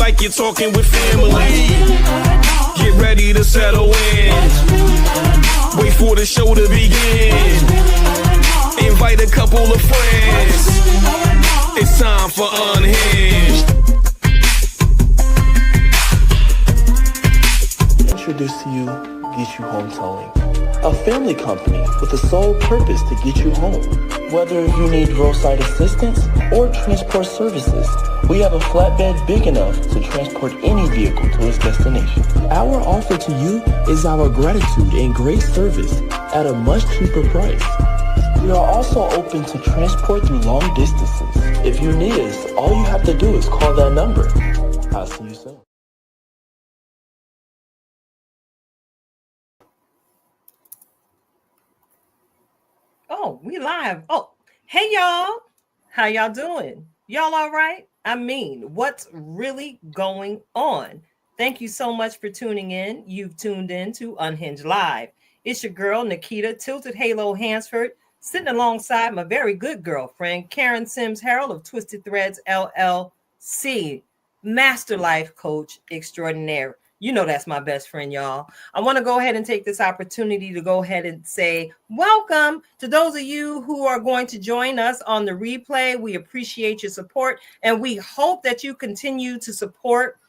like you're talking with family. Get ready to settle in. Wait for the show to begin. Invite a couple of friends. It's time for Unhinged. Introduce to you Get You Home Towing, a family company with the sole purpose to get you home. Whether you need roadside assistance or transport services, we have a flatbed big enough to transport any vehicle to its destination. Our offer to you is our gratitude and great service at a much cheaper price. We are also open to transport through long distances. If you need us, all you have to do is call that number. I'll see you soon. Oh, we live. Oh, hey y'all. How y'all doing? Y'all all right? I mean, what's really going on? Thank you so much for tuning in. You've tuned in to Unhinged Live. It's your girl, Nikita Tilted Halo Hansford, sitting alongside my very good girlfriend, Karen Sims Harold of Twisted Threads LLC, Master Life Coach Extraordinaire. You know that's my best friend, y'all. I want to go ahead and take this opportunity to go ahead and say welcome to those of you who are going to join us on the replay. We appreciate your support, and we hope that you continue to support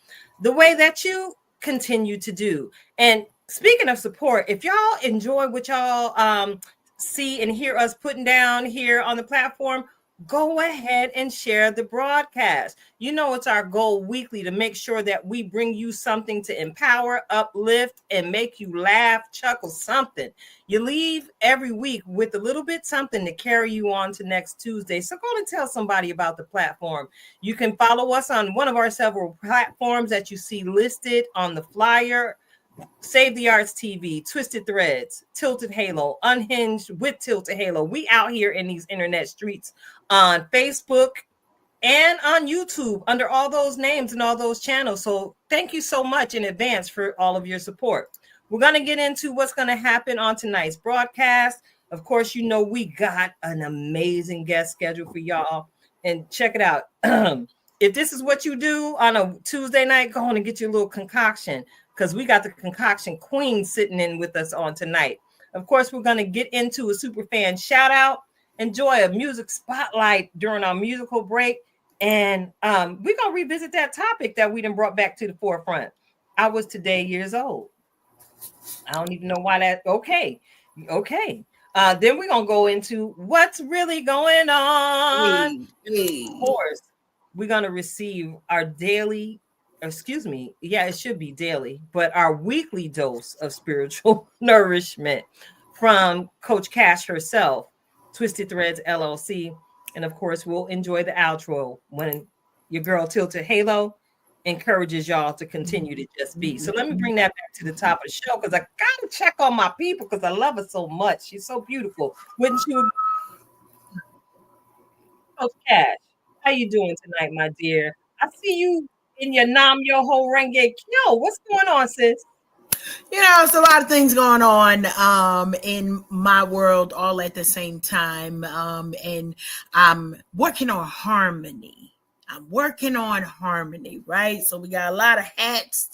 the way that you continue to do. And speaking of support, if y'all enjoy what y'all see and hear us putting down here on the platform, go ahead and share the broadcast. You know, it's our goal weekly to make sure that we bring you something to empower, uplift, and make you laugh, chuckle, something. You leave every week with a little bit something to carry you on to next Tuesday. So go and tell somebody about the platform. You can follow us on one of our several platforms that you see listed on the flyer. Save the Arts TV, Twisted Threads, Tilted Halo, Unhinged with Tilted Halo. We out here in these internet streets on Facebook and on YouTube under all those names and all those channels. So thank you so much in advance for all of your support. We're going to get into what's going to happen on tonight's broadcast. Of course, you know, we got an amazing guest scheduled for y'all. And check it out. If this is what you do on a Tuesday night, go on and get your little concoction, because we got the concoction queen sitting in with us on tonight. Of course, we're going to get into a super fan shout out, enjoy a music spotlight during our musical break, and we're going to revisit that topic that we done brought back to the forefront. I was today years old. I don't even know why that. Okay. Then we're going to go into what's really going on. Of course, we're going to receive our daily, it should be daily, but our weekly dose of spiritual nourishment from Coach Cash herself, Twisted Threads LLC. And of course, we'll enjoy the outro when your girl Tilted Halo encourages y'all to continue to just be. So let me bring that back to the top of the show, because I gotta check on my people because I love her so much. She's so beautiful. Wouldn't you? Coach Cash, how you doing tonight, my dear? I see you in your Nam Yoho Renge Kyo. What's going on, sis? You know, it's a lot of things going on in my world all at the same time. And I'm working on harmony. Right? So we got a lot of hats.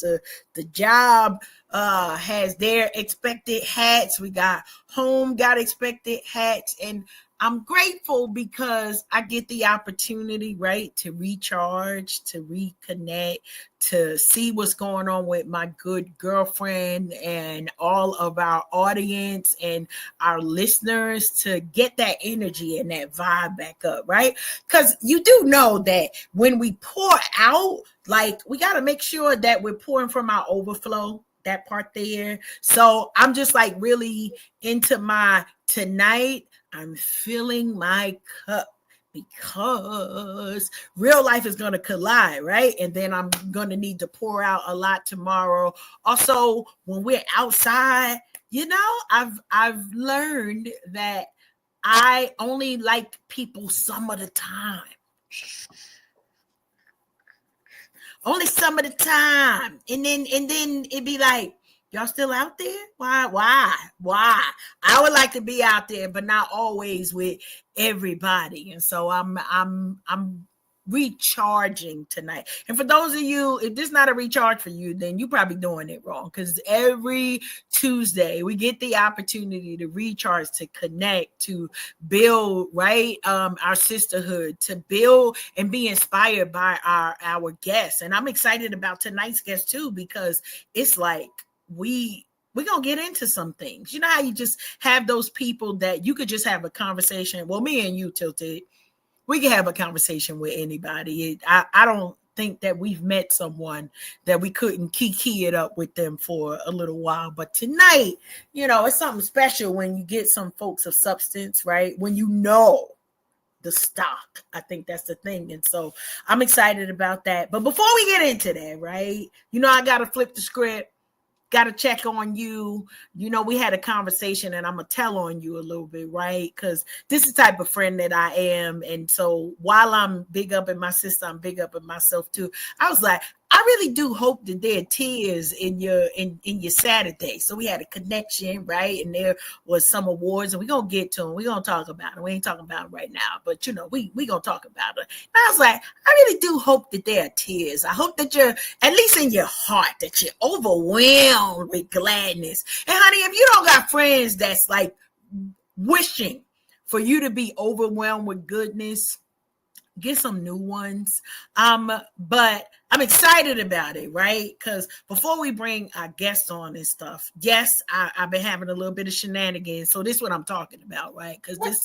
The job has their expected hats. We got home got expected hats. And I'm grateful because I get the opportunity, right, to recharge, to reconnect, to see what's going on with my good girlfriend and all of our audience and our listeners, to get that energy and that vibe back up, right? Because you do know that when we pour out, like, we got to make sure that we're pouring from our overflow, that part there. So I'm just like really into my tonight. I'm filling my cup because real life is going to collide, right? And then I'm going to need to pour out a lot tomorrow. Also, when we're outside, you know, I've learned that I only like people some of the time. Only some of the time. And then it'd be like, y'all still out there? Why? I would like to be out there, but not always with everybody. And so I'm recharging tonight. And for those of you, if this is not a recharge for you, then you're probably doing it wrong, because every Tuesday we get the opportunity to recharge, to connect, to build, right? Our sisterhood, to build and be inspired by our guests. And I'm excited about tonight's guest too, because it's like we're going to get into some things. You know how you just have those people that you could just have a conversation. Well, me and you, Tilted, we can have a conversation with anybody. I don't think that we've met someone that we couldn't kiki it up with them for a little while. But tonight, it's something special when you get some folks of substance, right? When you know the stock. I think that's the thing. And so I'm excited about that. But before we get into that, right, I got to flip the script. Got to check on you. We had a conversation, and I'm going to tell on you a little bit, right? Because this is the type of friend that I am. And so while I'm big up in my sister, I'm big up in myself too. I was like, I really do hope that there are tears in your Saturday. So we had a connection, right? And there was some awards, and we're going to get to them. We're going to talk about it. We ain't talking about it right now, but we going to talk about it. And I was like, I really do hope that there are tears. I hope that you're, at least in your heart, that you're overwhelmed with gladness. And honey, if you don't got friends that's like wishing for you to be overwhelmed with goodness, get some new ones. But I'm excited about it, right? Because before we bring our guests on and stuff, yes, I've been having a little bit of shenanigans. So this is what I'm talking about, right? Because this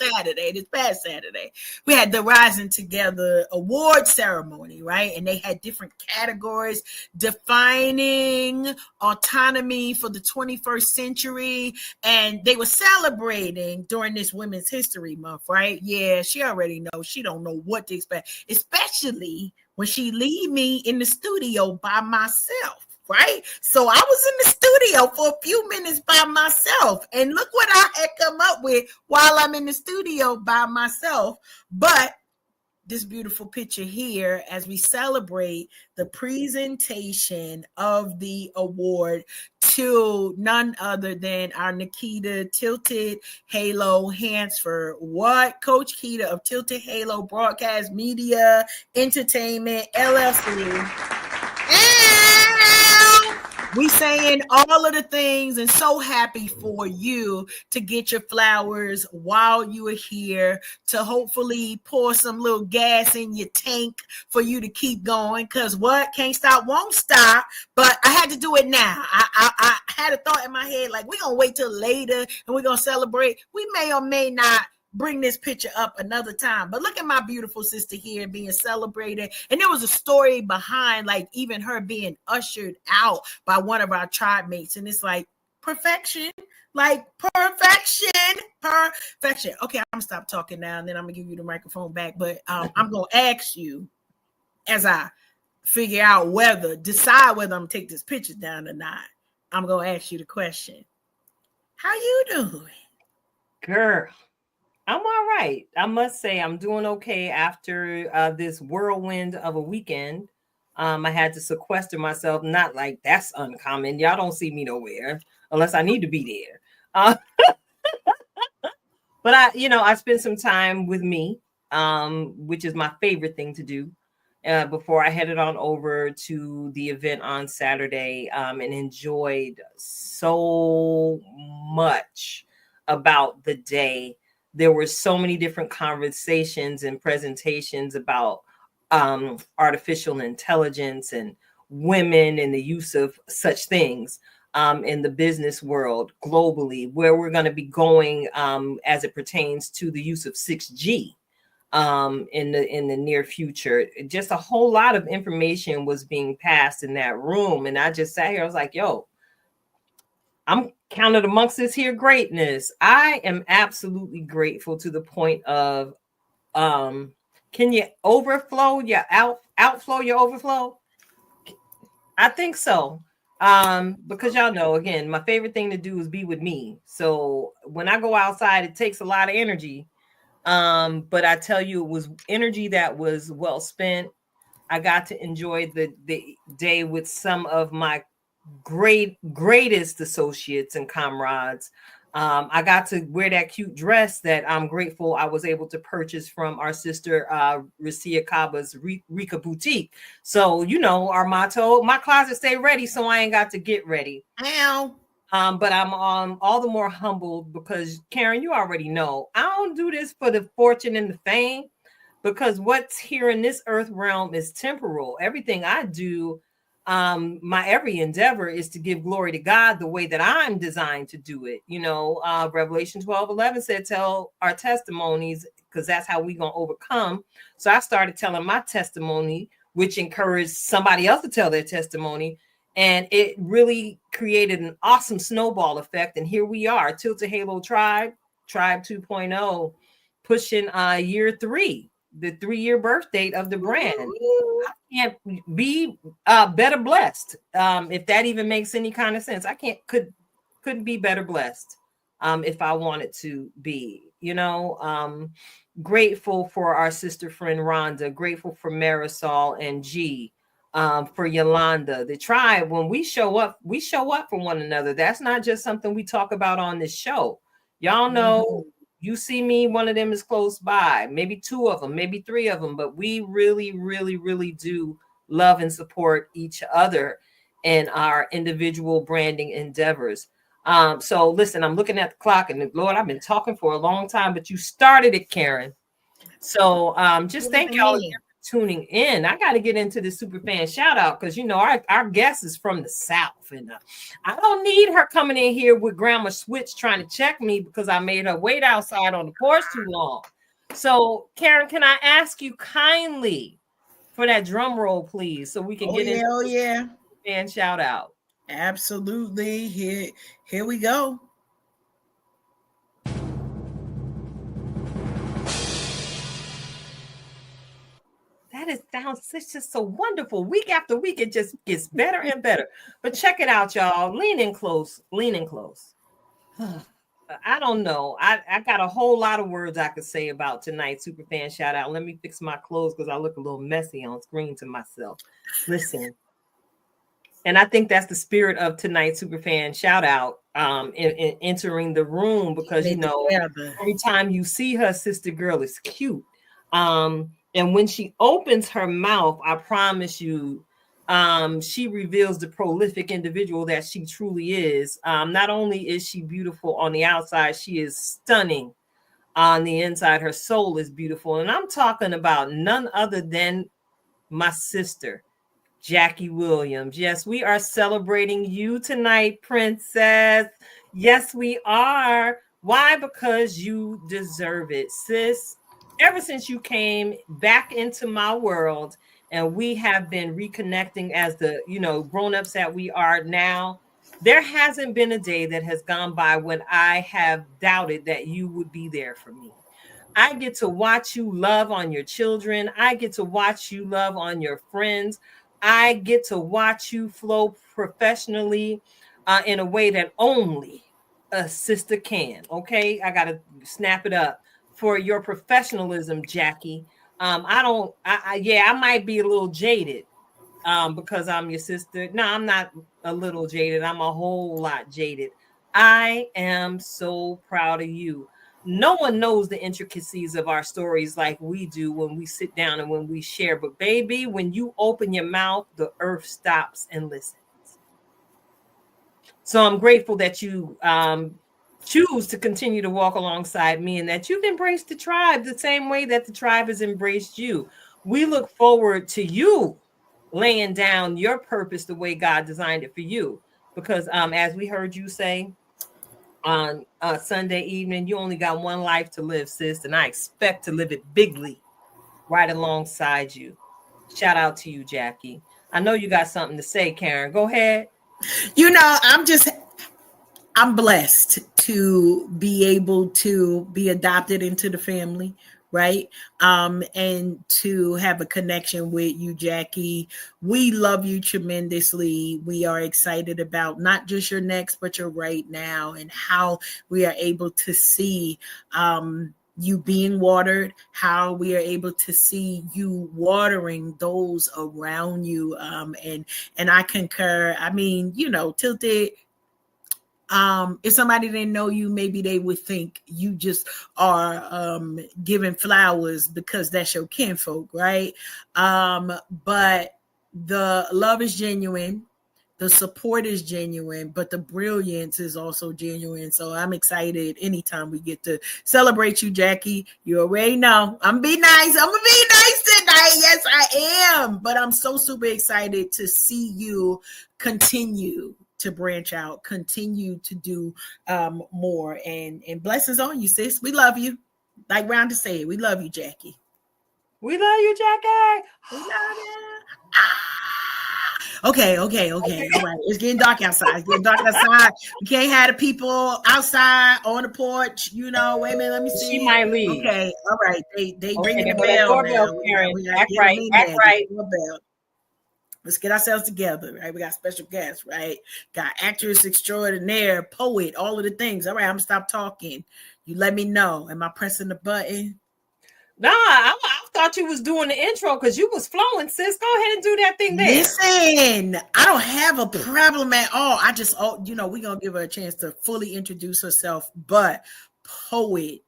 past Saturday, we had the Rising Together award ceremony, right? And they had different categories defining autonomy for the 21st century. And they were celebrating during this Women's History Month, right? Yeah, she already knows. She don't know what to expect, especially when she leave me in the studio by myself, right? So I was in the studio for a few minutes by myself, and look what I had come up with while I'm in the studio by myself. But this beautiful picture here as we celebrate the presentation of the award to none other than our Nikita Tilted Halo Hansford. What? Coach Keita of Tilted Halo Broadcast Media Entertainment LLC. We saying all of the things, and so happy for you to get your flowers while you are here, to hopefully pour some little gas in your tank for you to keep going. Because what? Can't stop, won't stop. But I had to do it now. I had a thought in my head, like, we're going to wait till later and we're going to celebrate. We may or may not bring this picture up another time, but look at my beautiful sister here being celebrated. And there was a story behind, like, even her being ushered out by one of our tribe mates. And it's like perfection, like perfection. Okay, I'm gonna stop talking now, and then I'm gonna give you the microphone back. But I'm gonna ask you, as I figure out decide whether I'm gonna take this picture down or not, I'm gonna ask you the question: how you doing, girl? I'm all right. I must say I'm doing okay after this whirlwind of a weekend. I had to sequester myself. Not like that's uncommon. Y'all don't see me nowhere unless I need to be there. But I spent some time with me, which is my favorite thing to do, before I headed on over to the event on Saturday, and enjoyed so much about the day. There were so many different conversations and presentations about artificial intelligence and women and the use of such things in the business world globally, where we're going to be going as it pertains to the use of 6G in the near future. Just a whole lot of information was being passed in that room. And I just sat here, I was like, yo, I'm counted amongst this here greatness. I am absolutely grateful to the point of, can you overflow your outflow your overflow? I think so. Because y'all know, again, my favorite thing to do is be with me. So when I go outside, it takes a lot of energy. But I tell you, it was energy that was well spent. I got to enjoy the day with some of my greatest associates and comrades. I got to wear that cute dress that I'm grateful I was able to purchase from our sister Racia Kaba's Rika Boutique. So, you know, our motto, my closet stay ready, so I ain't got to get ready. Ow. But I'm all the more humbled because, Karen, you already know, I don't do this for the fortune and the fame, because what's here in this earth realm is temporal. Everything I do, my every endeavor is to give glory to God the way that I'm designed to do it. You know, Revelation 12:11 said, tell our testimonies, because that's how we gonna overcome. So I started telling my testimony, which encouraged somebody else to tell their testimony. And it really created an awesome snowball effect. And here we are, Tilted Halo Tribe 2.0, pushing year 3, the 3-year birth date of the brand. I can't be better blessed. If that even makes any kind of sense. I couldn't be better blessed if I wanted to be, you know. Grateful for our sister friend Rhonda, grateful for Marisol and G, for Yolanda. The tribe, when we show up for one another. That's not just something we talk about on this show. Y'all know, you see me, one of them is close by, maybe 2 of them, maybe 3 of them, but we really, really, really do love and support each other in our individual branding endeavors. So listen, I'm looking at the clock, and Lord, I've been talking for a long time, but you started it, Karen. So just thank y'all again for tuning in. I got to get into the super fan shout out, because you know our guest is from the South, and I don't need her coming in here with Grandma Switch trying to check me because I made her wait outside on the porch too long. So Karen, can I ask you kindly for that drum roll, please, so we can get into the fan shout out? Absolutely. Here we go. It's just so wonderful. Week after week, it just gets better and better. But check it out, y'all. Lean in close. I don't know. I got a whole lot of words I could say about tonight's Superfan shout out. Let me fix my clothes because I look a little messy on screen to myself. Listen. And I think that's the spirit of tonight's Superfan shout out, in entering the room, because, you know, every time you see her, sister girl is cute. And when she opens her mouth, I promise you, she reveals the prolific individual that she truly is. Not only is she beautiful on the outside, she is stunning on the inside. Her soul is beautiful. And I'm talking about none other than my sister, Jackie Williams. Yes, we are celebrating you tonight, princess. Yes, we are. Why? Because you deserve it, sis. Ever since you came back into my world, and we have been reconnecting as the, you know, grown-ups that we are now, there hasn't been a day that has gone by when I have doubted that you would be there for me. I get to watch you love on your children. I get to watch you love on your friends. I get to watch you flow professionally in a way that only a sister can. Okay, I got to snap it up for your professionalism, Jackie. I might be a little jaded because I'm your sister. No, I'm not a little jaded. I'm a whole lot jaded. I am so proud of you. No one knows the intricacies of our stories like we do when we sit down and when we share. But baby, when you open your mouth, the earth stops and listens. So I'm grateful that you choose to continue to walk alongside me, and that you've embraced the tribe the same way that the tribe has embraced you. We look forward to you laying down your purpose the way God designed it for you. Because as we heard you say on Sunday evening, you only got one life to live, sis, and I expect to live it bigly right alongside you. Shout out to you, Jackie. I know you got something to say, Karen. Go ahead. You know, I'm blessed to be able to be adopted into the family, right? And to have a connection with you, Jackie. We love you tremendously. We are excited about not just your next, but your right now, and how we are able to see you being watered, how we are able to see you watering those around you. And I concur. I mean, you know, Tilted If somebody didn't know you, maybe they would think you just are giving flowers because that's your kinfolk, right? But the love is genuine. The support is genuine, but the brilliance is also genuine. So I'm excited anytime we get to celebrate you, Jackie. You already know. I'm gonna be nice. I'm gonna be nice tonight. Yes, I am. But I'm so super excited to see you continue to branch out, continue to do more, and blessings on you, sis. We love you. Like Rhonda said, we love you, Jackie. We love you, Jackie. We love you. Okay. All right. It's getting dark outside. We can't have the people outside on the porch. Wait a minute. Let me see. She might leave. Okay. All right. They ringing the bell now. We got act right. Let's get ourselves together, right? We got special guests, right? Got actress extraordinaire, poet, all of the things. All right, I'm gonna stop talking. You let me know. Am I pressing the button? Nah, I thought you was doing the intro because you was flowing, sis. Go ahead and do that thing there. Listen, I don't have a problem at all. I just, we're gonna give her a chance to fully introduce herself. But poet,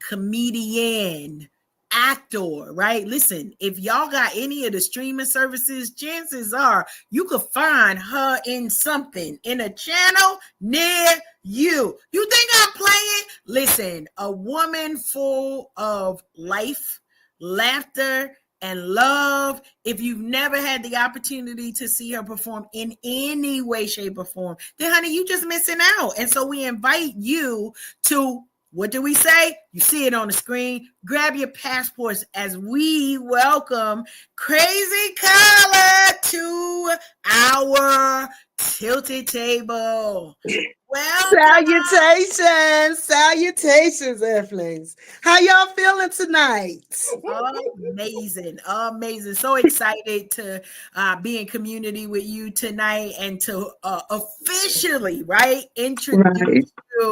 comedian, actor, right? Listen, if y'all got any of the streaming services, chances are you could find her in something in a channel near you. You think I'm playing? Listen, a woman full of life, laughter, and love. If you've never had the opportunity to see her perform in any way, shape, or form, then honey, you just missing out. And so we invite you to, what do we say? You see it on the screen. Grab your passports as we welcome Crazy Carla to our tilted table. Well, salutations, Earthlings. How y'all feeling tonight? Amazing. So excited to be in community with you tonight and to officially, right, introduce you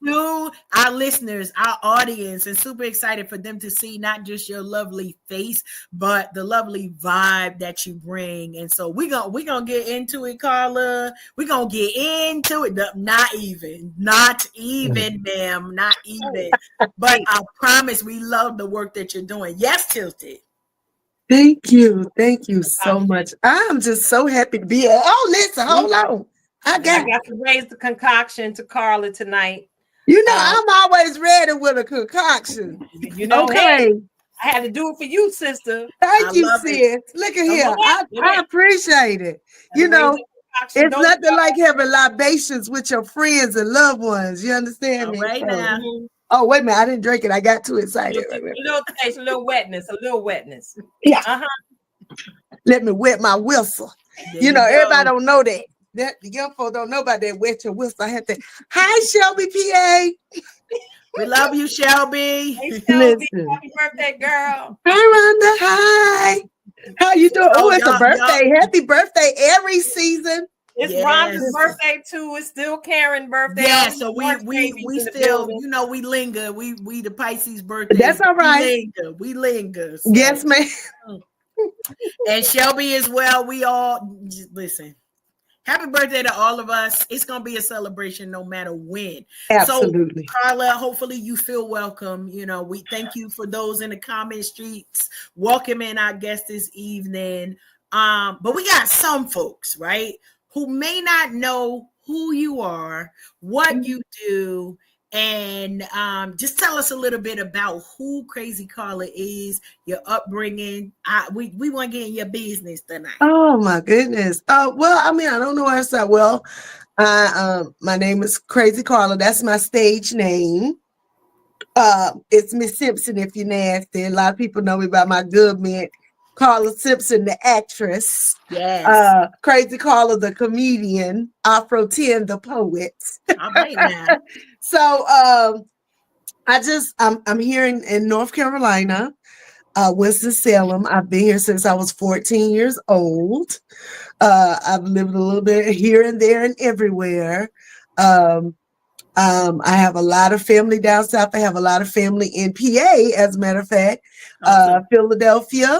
to our listeners, our audience, and super excited for them to see not just your lovely face, but the lovely vibe that you bring. And so we're gonna get into it, Carla. We're gonna get into it. Not even, ma'am, not even. But I promise we love the work that you're doing. Yes, Tilted. Thank you so much. I'm just so happy to be here. Oh, listen, hold on. I got to raise the concoction to Carla tonight. I'm always ready with a concoction. Okay. Hey, I had to do it for you, sister. Thank you, sis. Look at here. I appreciate it. It's nothing like having libations with your friends and loved ones. You understand me? Right now. Oh, wait a minute. I didn't drink it. I got too excited. A little wetness. Yeah. Let me wet my whistle. Everybody don't know that. The young folks don't know about that wet your whistle. I have to. Hi, Shelby, PA. We love you, Shelby. Hey, Shelby. Happy birthday, girl. Hi, Rhonda. Hi. How you doing? Oh, it's a birthday. Happy birthday every season. It's Rhonda's birthday too. It's still Karen's birthday. Yeah, so we still, we linger. We the Pisces birthday. That's all right. We linger. So. Yes, ma'am. And Shelby as well. We all listen. Happy birthday to all of us. It's going to be a celebration no matter when. Absolutely. So, Carla, hopefully you feel welcome. We thank you for those in the comment streets welcoming our guests this evening. But we got some folks, right, who may not know who you are, what you do, and just tell us a little bit about who Crazy Carla is, your upbringing. We want to get in your business tonight. Oh my goodness. Well, I don't know where to start. Well, my name is Crazy Carla. That's my stage name. It's Miss Simpson if you're nasty. A lot of people know me by my good man, Carla Simpson, the actress. Yes. Crazy Carla, the comedian. Afro 10, the poet. All right now. So I'm here in North Carolina, Winston-Salem. I've been here since I was 14 years old. I've lived a little bit here and there and everywhere. I have a lot of family down south. I have a lot of family in PA, as a matter of fact, Philadelphia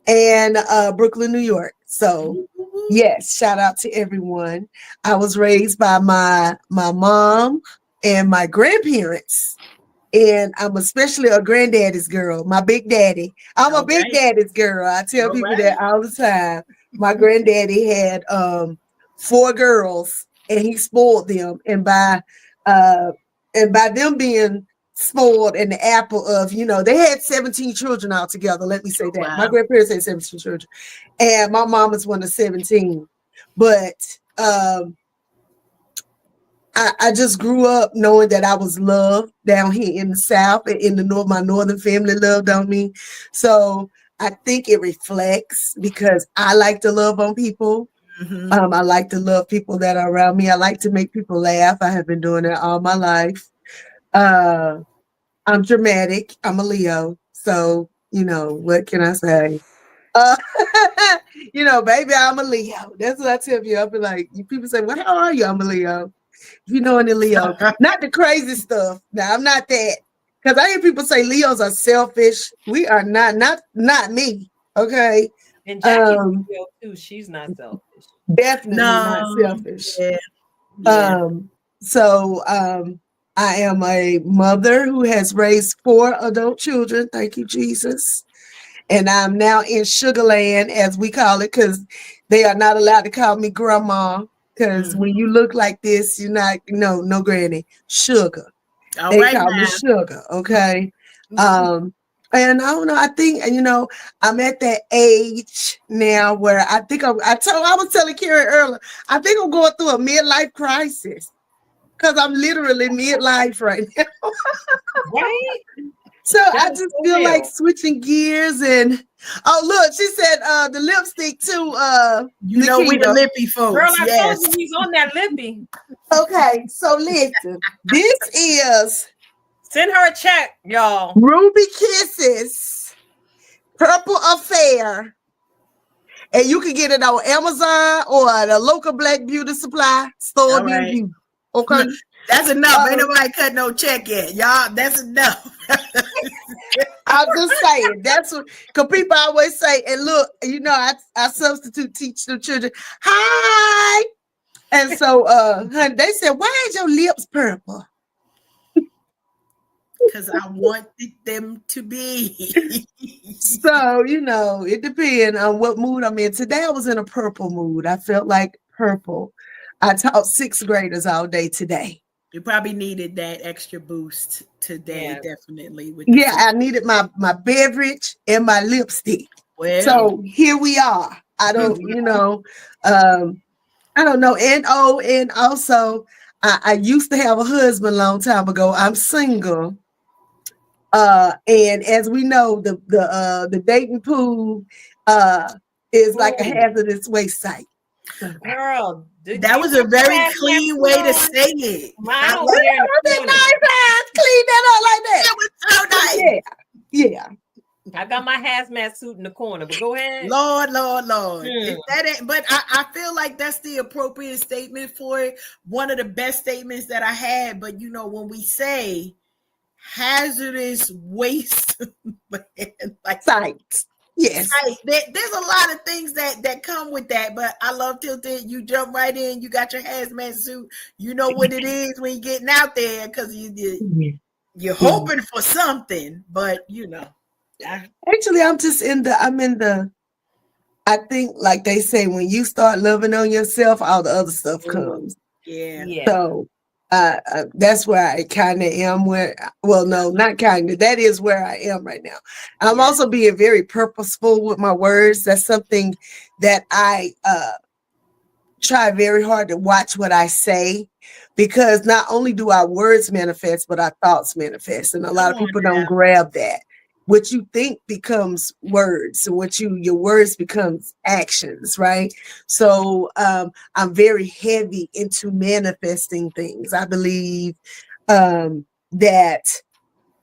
and Brooklyn, New York. So Yes, shout out to everyone. I was raised by my mom and my grandparents. And I'm especially a granddaddy's girl, my big daddy. I'm a All big right. daddy's girl. I tell All people right. that all the time. My granddaddy had 4 girls and he spoiled them. And by them being spoiled and the apple of, they had 17 children altogether. Let me say that. My Wow. grandparents had 17 children. And my mom was one of 17. But I just grew up knowing that I was loved down here in the South and in the North. My Northern family loved on me. So I think it reflects because I like to love on people. Mhm. I like to love people that are around me. I like to make people laugh. I have been doing that all my life. I'm dramatic. I'm a Leo. So, what can I say? Uh, baby, I'm a Leo. That's what I tell you. I'll be like, people say, well, how are you? I'm a Leo. You know, in the Leo, not the crazy stuff. Now, I'm not that. Because I hear people say Leos are selfish. We are not me. Okay. And Jackie's Leo too. She's not selfish. Definitely not No. selfish. Yeah. Yeah. So I am a mother who has raised 4 adult children. Thank you, Jesus. And I'm now in Sugarland, as we call it, because they are not allowed to call me grandma. Because when you look like this, you're not, no granny, sugar. All They right call me now. sugar, okay? And I don't know, I think, I'm at that age now where I think I was telling Karen earlier, I think I'm going through a midlife crisis. Because I'm literally midlife right now. Right? So I That's just so feel like real. switching gears and look, she said the lipstick too, You know we the Nikita. lippy Girl, folks. I Yes. told you he's on that lippy. Okay, so listen, this is Send her a check, y'all. Ruby Kisses Purple Affair. And you can get it on Amazon or the local Black Beauty Supply store All near right. you. Okay. That's enough. Ain't nobody cut no check yet. Y'all, that's enough. I'm just saying that's what, because people always say, and look, I substitute teach the children, hi. And so honey, they said, why is your lips purple? Because I wanted them to be. So, it depends on what mood I'm in. Today I was in a purple mood. I felt like purple. I taught 6th graders all day today. You probably needed that extra boost today, Yeah. definitely. Yeah, I needed my beverage and my lipstick. Well, So here we are. I don't, I don't know. And also I used to have a husband a long time ago. I'm single. And as we know, the dating pool is like a hazardous waste site. Girl, that was a very clean way to say it. Mine I over like there in the Nice corner. eyes, clean that up like that. that. Was so nice. Yeah. I got my hazmat suit in the corner, but go ahead. Lord. If that ain't, but I feel like that's the appropriate statement for it. One of the best statements that I had. But when we say hazardous waste, like Sites. Yes. right, there's a lot of things that come with that. But I love Tilted. You jump right in. You got your hazmat suit. You know what it is when you're getting out there because you're hoping for something, but Actually, I'm in the, I think like they say, when you start loving on yourself, all the other stuff comes. Yeah. So that's where I kind of am no, not kind of, that is where I am right now. I'm also being very purposeful with my words. That's something that I try very hard to watch what I say, because not only do our words manifest, but our thoughts manifest. And a lot of people don't grab that. What you think becomes words, and your words becomes actions, right? So I'm very heavy into manifesting things. I believe that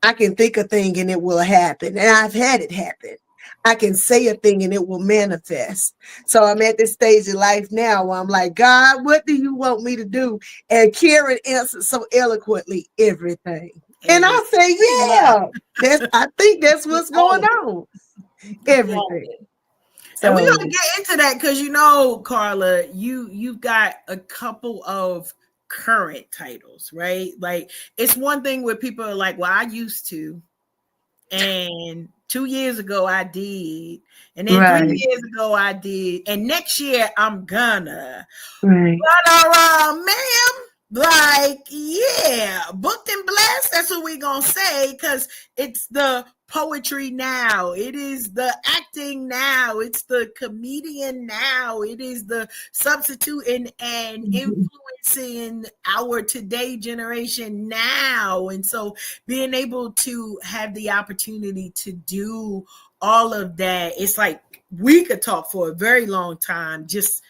I can think a thing and it will happen, and I've had it happen. I can say a thing and it will manifest. So I'm at this stage in life now where I'm like, God, what do you want me to do? And Karen answered so eloquently, everything. And I say, yeah, I think that's what's going on. Everything. And we're So gonna get into that because you know, Carla, you've got a couple of current titles, right? Like it's one thing where people are like, well, I used to, and 2 years ago I did, and then 3 right, years ago I did, and next year I'm gonna. right. But ma'am, like, yeah, booked and blessed. That's what we gonna say, because it's the poetry now, it is the acting now, it's the comedian now, it is the substituting and influencing our today generation now. And so being able to have the opportunity to do all of that, it's like we could talk for a very long time just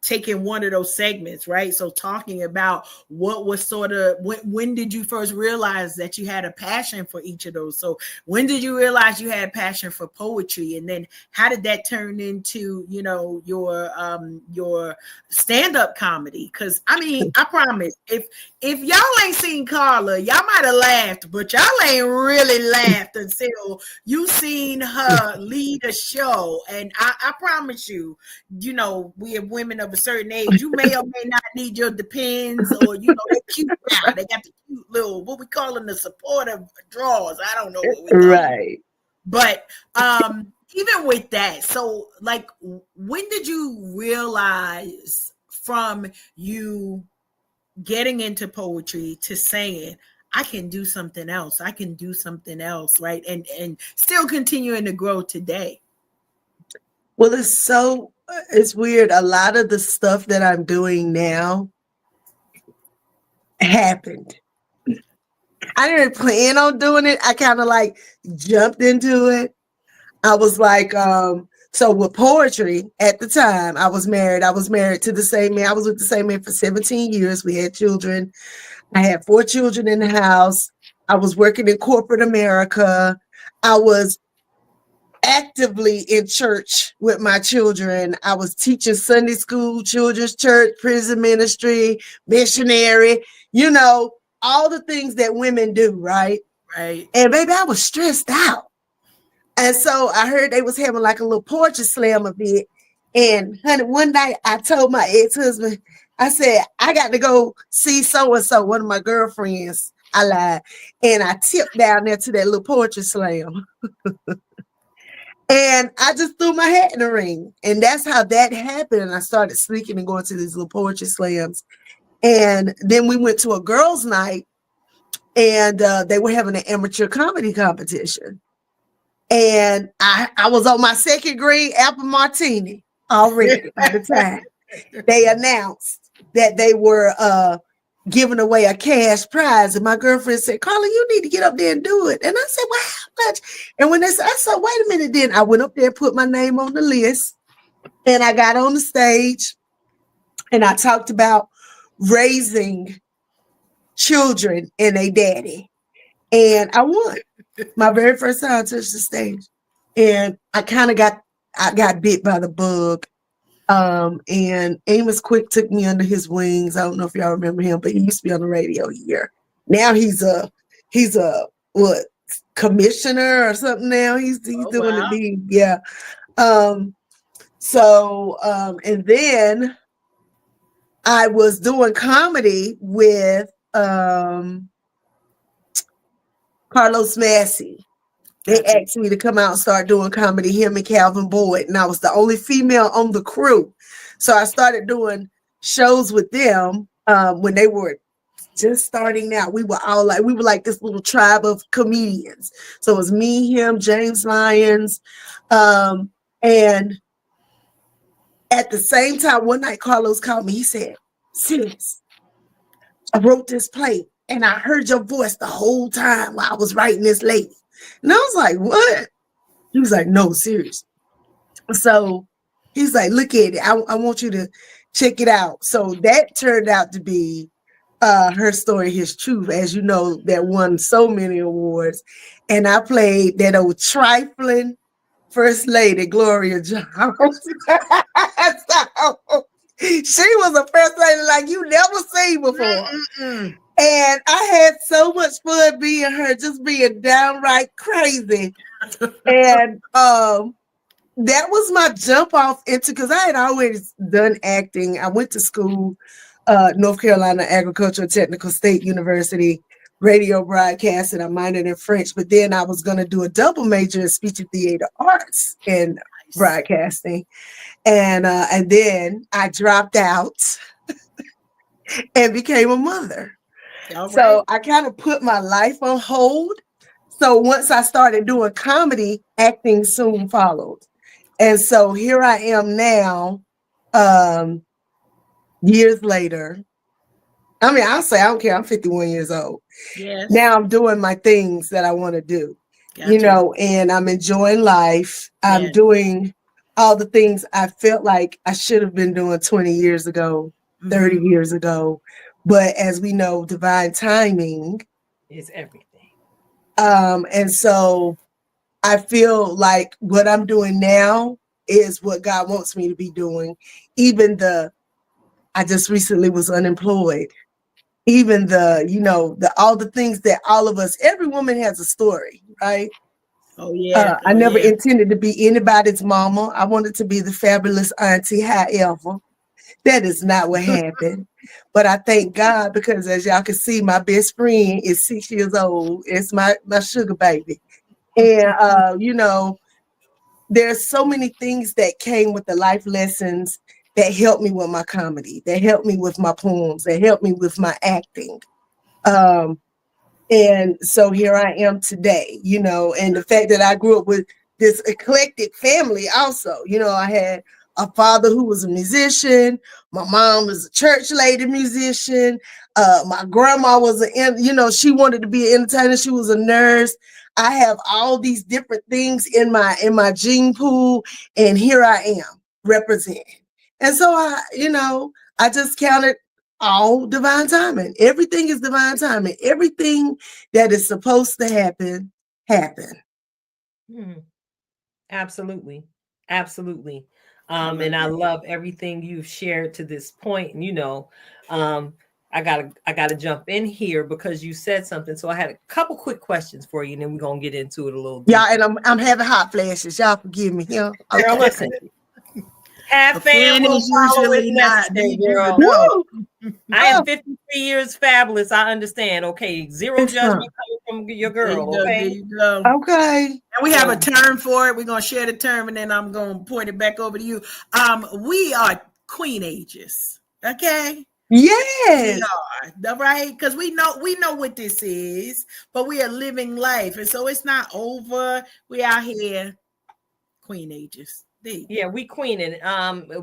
taking one of those segments, right? So talking about what was sort of when did you first realize that you had a passion for each of those? So when did you realize you had a passion for poetry, and then how did that turn into, you know, your stand-up comedy? Because I mean, I promise, if y'all ain't seen Carla, y'all might have laughed, but y'all ain't really laughed until you seen her lead a show. And I promise you, you know, we have women of a certain age, you may or may not need your Depends, or you know, they're cute now. They got the cute little, what we call them, the supportive drawers. I don't know what we call them. Right. But even with that, so like, when did you realize from you getting into poetry to saying, I can do something else, I can do something else, right? And still continuing to grow today? Well, it's weird. A lot of the stuff that I'm doing now happened. I didn't plan on doing it. I kind of like jumped into it. I was like, so with poetry at the time, I was married. I was married to the same man. I was with the same man for 17 years. We had children. I had 4 children in the house. I was working in corporate America. I was actively in church with my children. I was teaching Sunday school, children's church, prison ministry, missionary, you know, all the things that women do, right? Right. And baby, I was stressed out. And so I heard they was having like a little poetry slam event. And honey, one night I told my ex-husband, I said, I got to go see so-and-so, one of my girlfriends. I lied. And I tipped down there to that little poetry slam. And I just threw my hat in the ring. And that's how that happened. And I started sneaking and going to these little poetry slams. And then we went to a girls' night, and they were having an amateur comedy competition. And I was on my second green apple martini already by the time they announced that they were giving away a cash prize. And my girlfriend said, Carla, you need to get up there and do it. And I said, well, how much? And when they said, I said, wait a minute, then I went up there and put my name on the list. And I got on the stage and I talked about raising children and a daddy. And I won my very first time I touched the stage. And I got bit by the bug. And Amos Quick took me under his wings. I don't know if y'all remember him, but he used to be on the radio here. Now he's a what, commissioner or something now. He's doing the big, yeah. And then I was doing comedy with Carlos Massey. They asked me to come out and start doing comedy, him and Calvin Boyd, and I was the only female on the crew. So I started doing shows with them when they were just starting out. We were like this little tribe of comedians. So it was me, him, James Lyons. And at the same time, one night Carlos called me. He said, sis, I wrote this play and I heard your voice the whole time while I was writing this lady. And I was like, what? He was like, no, serious. So he's like, look at it. I want you to check it out. So that turned out to be Her Story, His Truth, as you know, that won so many awards. And I played that old trifling First Lady, Gloria Jones. So, she was a first lady like you never seen before. Mm-mm. And I had so much fun being her, just being downright crazy. And that was my jump off into, because I had always done acting. I went to school, North Carolina Agricultural Technical State University, radio broadcasting. I minored in French, but then I was going to do a double major in speech and theater arts and broadcasting. And then I dropped out and became a mother. So I kind of put my life on hold. So once I started doing comedy, acting soon followed. And so here I am now, years later. I mean, I'll say I don't care. I'm 51 years old. Yes. Now I'm doing my things that I want to do, Gotcha. you know, and I'm enjoying life. I'm Yes. doing all the things I felt like I should have been doing 20 years ago, 30 years ago. But as we know, divine timing is everything. And so I feel like what I'm doing now is what God wants me to be doing. Even I just recently was unemployed. Even all the things that all of us, every woman has a story, right? Oh yeah. I never intended to be anybody's mama. I wanted to be the fabulous auntie. However, that is not what happened. But I thank God, because as y'all can see, my best friend is 6 years old. It's my sugar baby. And there's so many things that came with the life lessons that helped me with my comedy, that helped me with my poems, that helped me with my acting. And so here I am today, and the fact that I grew up with this eclectic family also, I had a father who was a musician. My mom was a church lady musician. My grandma was she wanted to be an entertainer. She was a nurse. I have all these different things in my gene pool, and here I am representing. And so I just counted all divine timing. Everything is divine timing. Everything that is supposed to happen, happen. Absolutely. Absolutely. And I love everything you've shared to this point. And I gotta jump in here because you said something. So I had a couple quick questions for you, and then we're gonna get into it a little deeper. Yeah, and I'm having hot flashes. Y'all forgive me. Yeah. Okay. Girl, listen. Have fam will follow it necessary, girl. I am 53 years fabulous. I understand. Okay. Zero judgment coming from your girl. Okay. There you go. Okay. And we have a term for it. We're gonna share the term, and then I'm gonna point it back over to you. We are queen ages. Okay. Yes. We are, right? Because we know what this is, but we are living life, and so it's not over. We out here, queen ages. Yeah, we queening.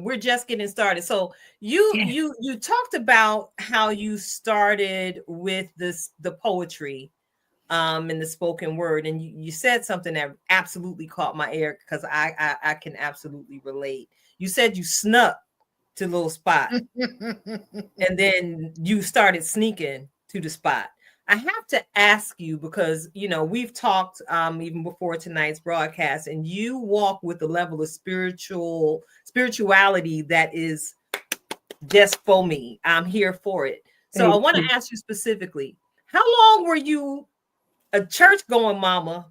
We're just getting started. So you talked about how you started with the poetry, and the spoken word, and you said something that absolutely caught my ear because I can absolutely relate. You said you snuck to a little spot, and then you started sneaking to the spot. I have to ask you because, we've talked even before tonight's broadcast, and you walk with a level of spirituality that is just for me. I'm here for it. So I want to ask you specifically, how long were you a church going mama,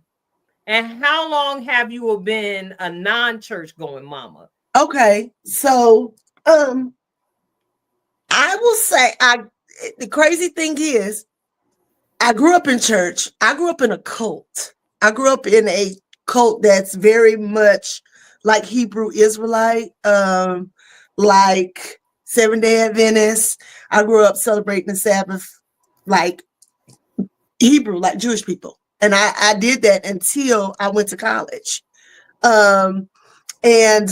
and how long have you been a non-church going mama? Okay. So I will say the crazy thing is, I grew up in church. I grew up in a cult. I grew up in a cult that's very much like Hebrew Israelite, like Seventh-day Adventist. I grew up celebrating the Sabbath like Hebrew, like Jewish people. And I did that until I went to college. And at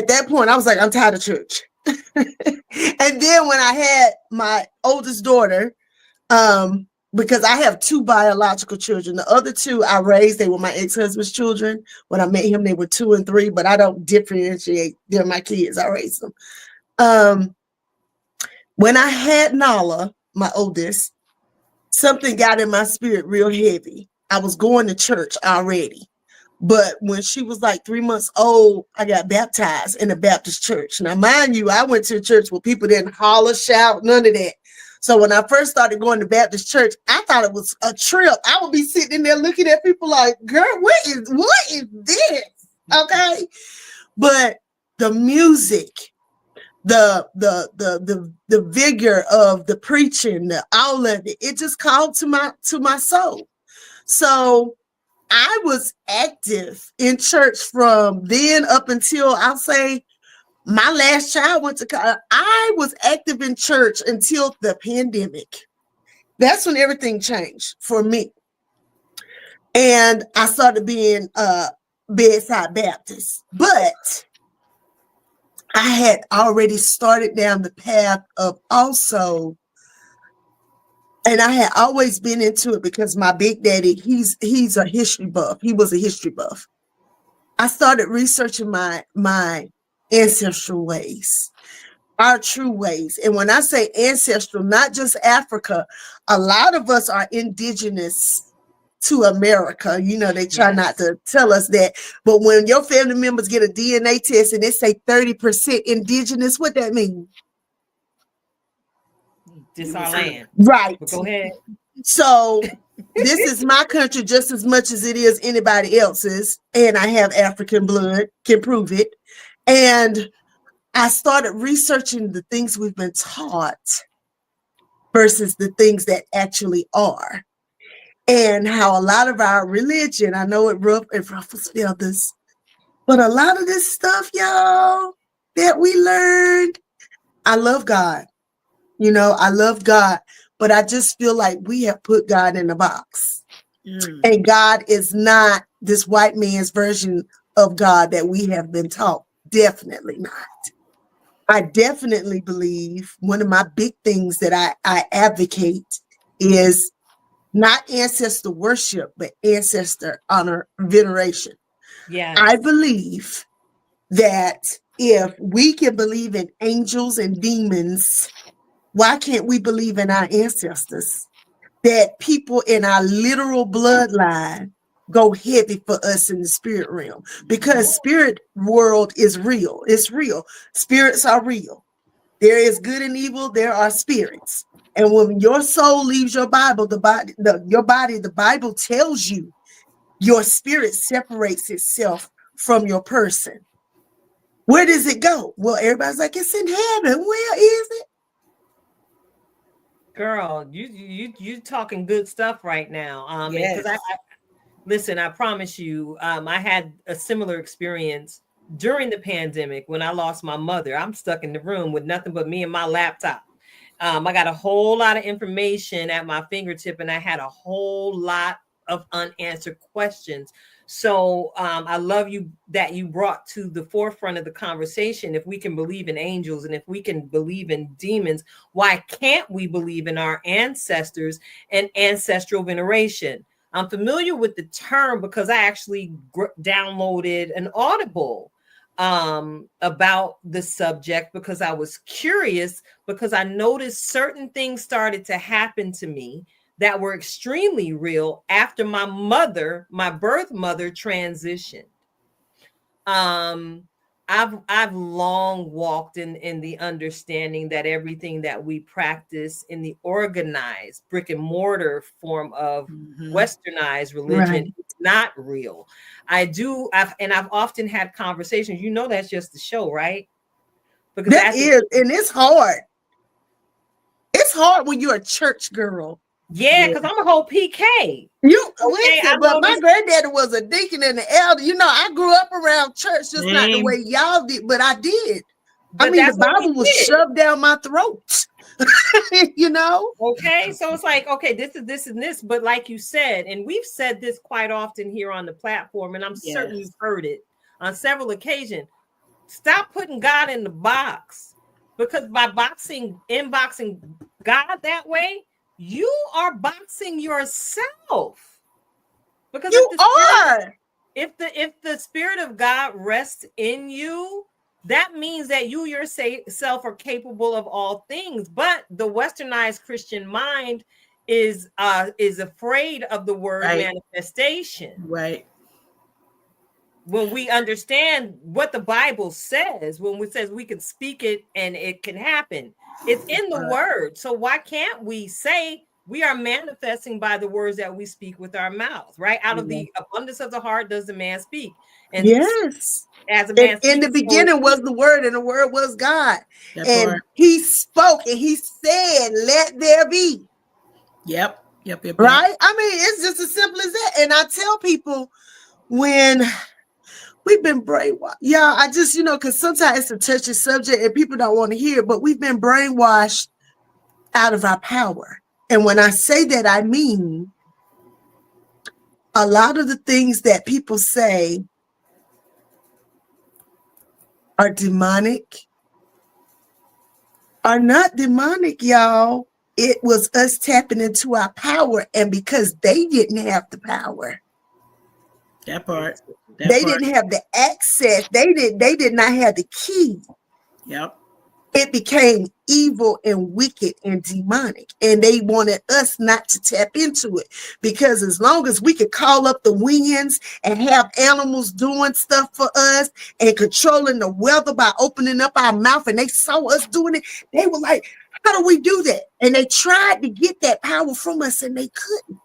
that point, I was like, I'm tired of church. And then when I had my oldest daughter, because I have two biological children. The other two I raised, they were my ex-husband's children. When I met him, they were 2 and 3, but I don't differentiate. They're my kids. I raised them. When I had Nala, my oldest, something got in my spirit real heavy. I was going to church already. But when she was like 3 months old, I got baptized in a Baptist church. Now, mind you, I went to a church where people didn't holler, shout, none of that. So when I first started going to Baptist church, I thought it was a trip. I would be sitting in there looking at people like, girl, what is this? Okay. But the music, the vigor of the preaching, all of it, it just called to my soul. So I was active in church from then up until, I'll say, my last child went to college. I was active in church until the pandemic. That's when everything changed for me. And I started being bedside Baptist. But I had already started down the path of also, and I had always been into it because my big daddy, he's a history buff. He was a history buff. I started researching my ancestral ways, our true ways. And when I say ancestral, not just Africa, a lot of us are indigenous to America. You know, they try not to tell us that. But when your family members get a DNA test and they say 30% indigenous, what that mean? This our land. Right. But go ahead. So this is my country just as much as it is anybody else's. And I have African blood, can prove it. And I started researching the things we've been taught versus the things that actually are. And how a lot of our religion, I know it ruffles feathers, but a lot of this stuff, y'all, that we learned, I love God. You know, I love God, but I just feel like we have put God in a box. And God is not this white man's version of God that we have been taught. Definitely not. I definitely believe one of my big things that I advocate is not ancestor worship, but ancestor honor, veneration. Yeah. I believe that if we can believe in angels and demons, why can't we believe in our ancestors? That people in our literal bloodline go heavy for us in the spirit realm, because spirit world is real. It's real. Spirits are real. There is good and evil. There are spirits. And when your soul leaves your Bible, the Bible tells you your spirit separates itself from your person. Where does it go? Well, everybody's like, it's in heaven. Where is it? Girl, you talking good stuff right now. Because I listen, I promise you, I had a similar experience during the pandemic when I lost my mother. I'm stuck in the room with nothing but me and my laptop. I got a whole lot of information at my fingertip, and I had a whole lot of unanswered questions. So I love you that you brought to the forefront of the conversation. If we can believe in angels and if we can believe in demons, why can't we believe in our ancestors and ancestral veneration? I'm familiar with the term because I actually downloaded an Audible about the subject because I was curious, because I noticed certain things started to happen to me that were extremely real after my birth mother transitioned. I've long walked in the understanding that everything that we practice in the organized brick and mortar form of westernized religion is not real. I've often had conversations. You know, that's just the show, right? Because and it's hard. It's hard when you're a church girl. Yeah, because I'm a whole PK. But my granddaddy was a deacon and an elder. You know, I grew up around church, just not the way y'all did, but I did. But the Bible was shoved down my throat. You know? Okay, so it's like, okay, this is this and this, but like you said, and we've said this quite often here on the platform, and I'm certain you've heard it on several occasions. Stop putting God in the box, because by inboxing God that way, you are boxing yourself. Because if the spirit of God rests in you, that means that you yourself are capable of all things. But the westernized Christian mind is afraid of the word manifestation. Right. When we understand what the Bible says, when it says we can speak it and it can happen, it's in the word. So why can't we say we are manifesting by the words that we speak with our mouth, right? Out of the abundance of the heart does the man speak. And Yes. as a And man in the speaks, so beginning was the word, and the word was God. That And part. he spoke and he said, let there be. Yep. Yep. Yep. Yep. Right? I mean, it's just as simple as that. And I tell people when we've been brainwashed, yeah, I just, because sometimes it's a touchy subject and people don't want to hear it, but we've been brainwashed out of our power. And when I say that, I mean a lot of the things that people say are demonic are not demonic, y'all. It was us tapping into our power. And because they didn't have the power, That part. That they part. didn't have the access, they did not have the key. Yep. It became evil and wicked and demonic. And they wanted us not to tap into it, because as long as we could call up the winds and have animals doing stuff for us and controlling the weather by opening up our mouth, and they saw us doing it, they were like, how do we do that? And they tried to get that power from us and they couldn't.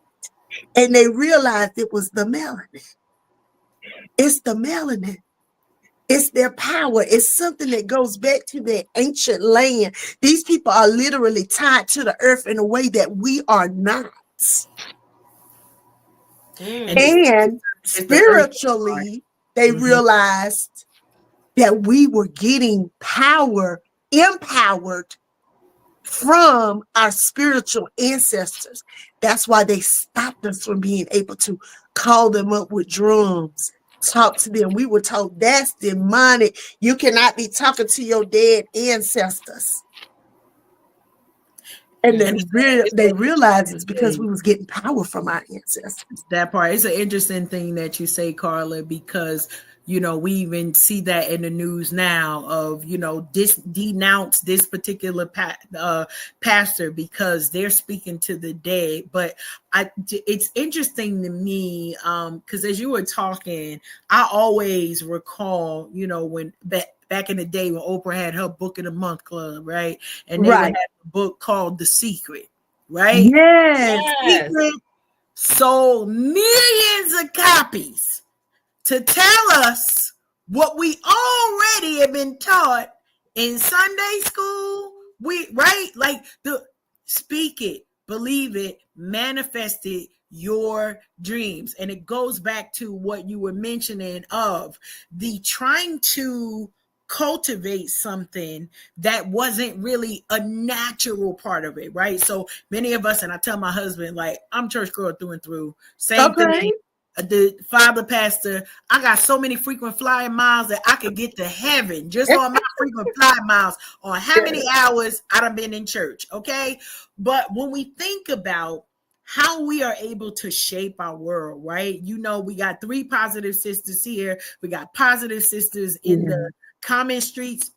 And they realized it was the melanin. It's the melanin. It's their power. It's something that goes back to their ancient land. These people are literally tied to the earth in a way that we are not. And And it's the earth part. spiritually, they Mhm. realized that we were getting power, empowered from our spiritual ancestors. That's why they stopped us from being able to call them up with drums, talk to them. We were told that's demonic. You cannot be talking to your dead ancestors. And And they realized it's because we thing. was getting power from our ancestors. That part. It's an interesting thing that you say, Carla, because we even see that in the news now of denounce this particular pastor because they're speaking to the dead. But it's interesting to me because as you were talking, I always recall when back in the day when Oprah had her book of the month club, right? And they would Right. have a book called The Secret, right? Yes. Secret sold millions of copies to tell us what we already have been taught in Sunday school. Like the speak it, believe it, manifest it, your dreams. And it goes back to what you were mentioning of the trying to cultivate something that wasn't really a natural part of it, right? So many of us, and I tell my husband, like, I'm church girl through and through, same thing. The father pastor, I got so many frequent flyer miles that I could get to heaven just on my frequent flyer miles on how many hours I done been in church, okay? But when we think about how we are able to shape our world, right? We got 3 positive sisters here. We got positive sisters in the comment streets.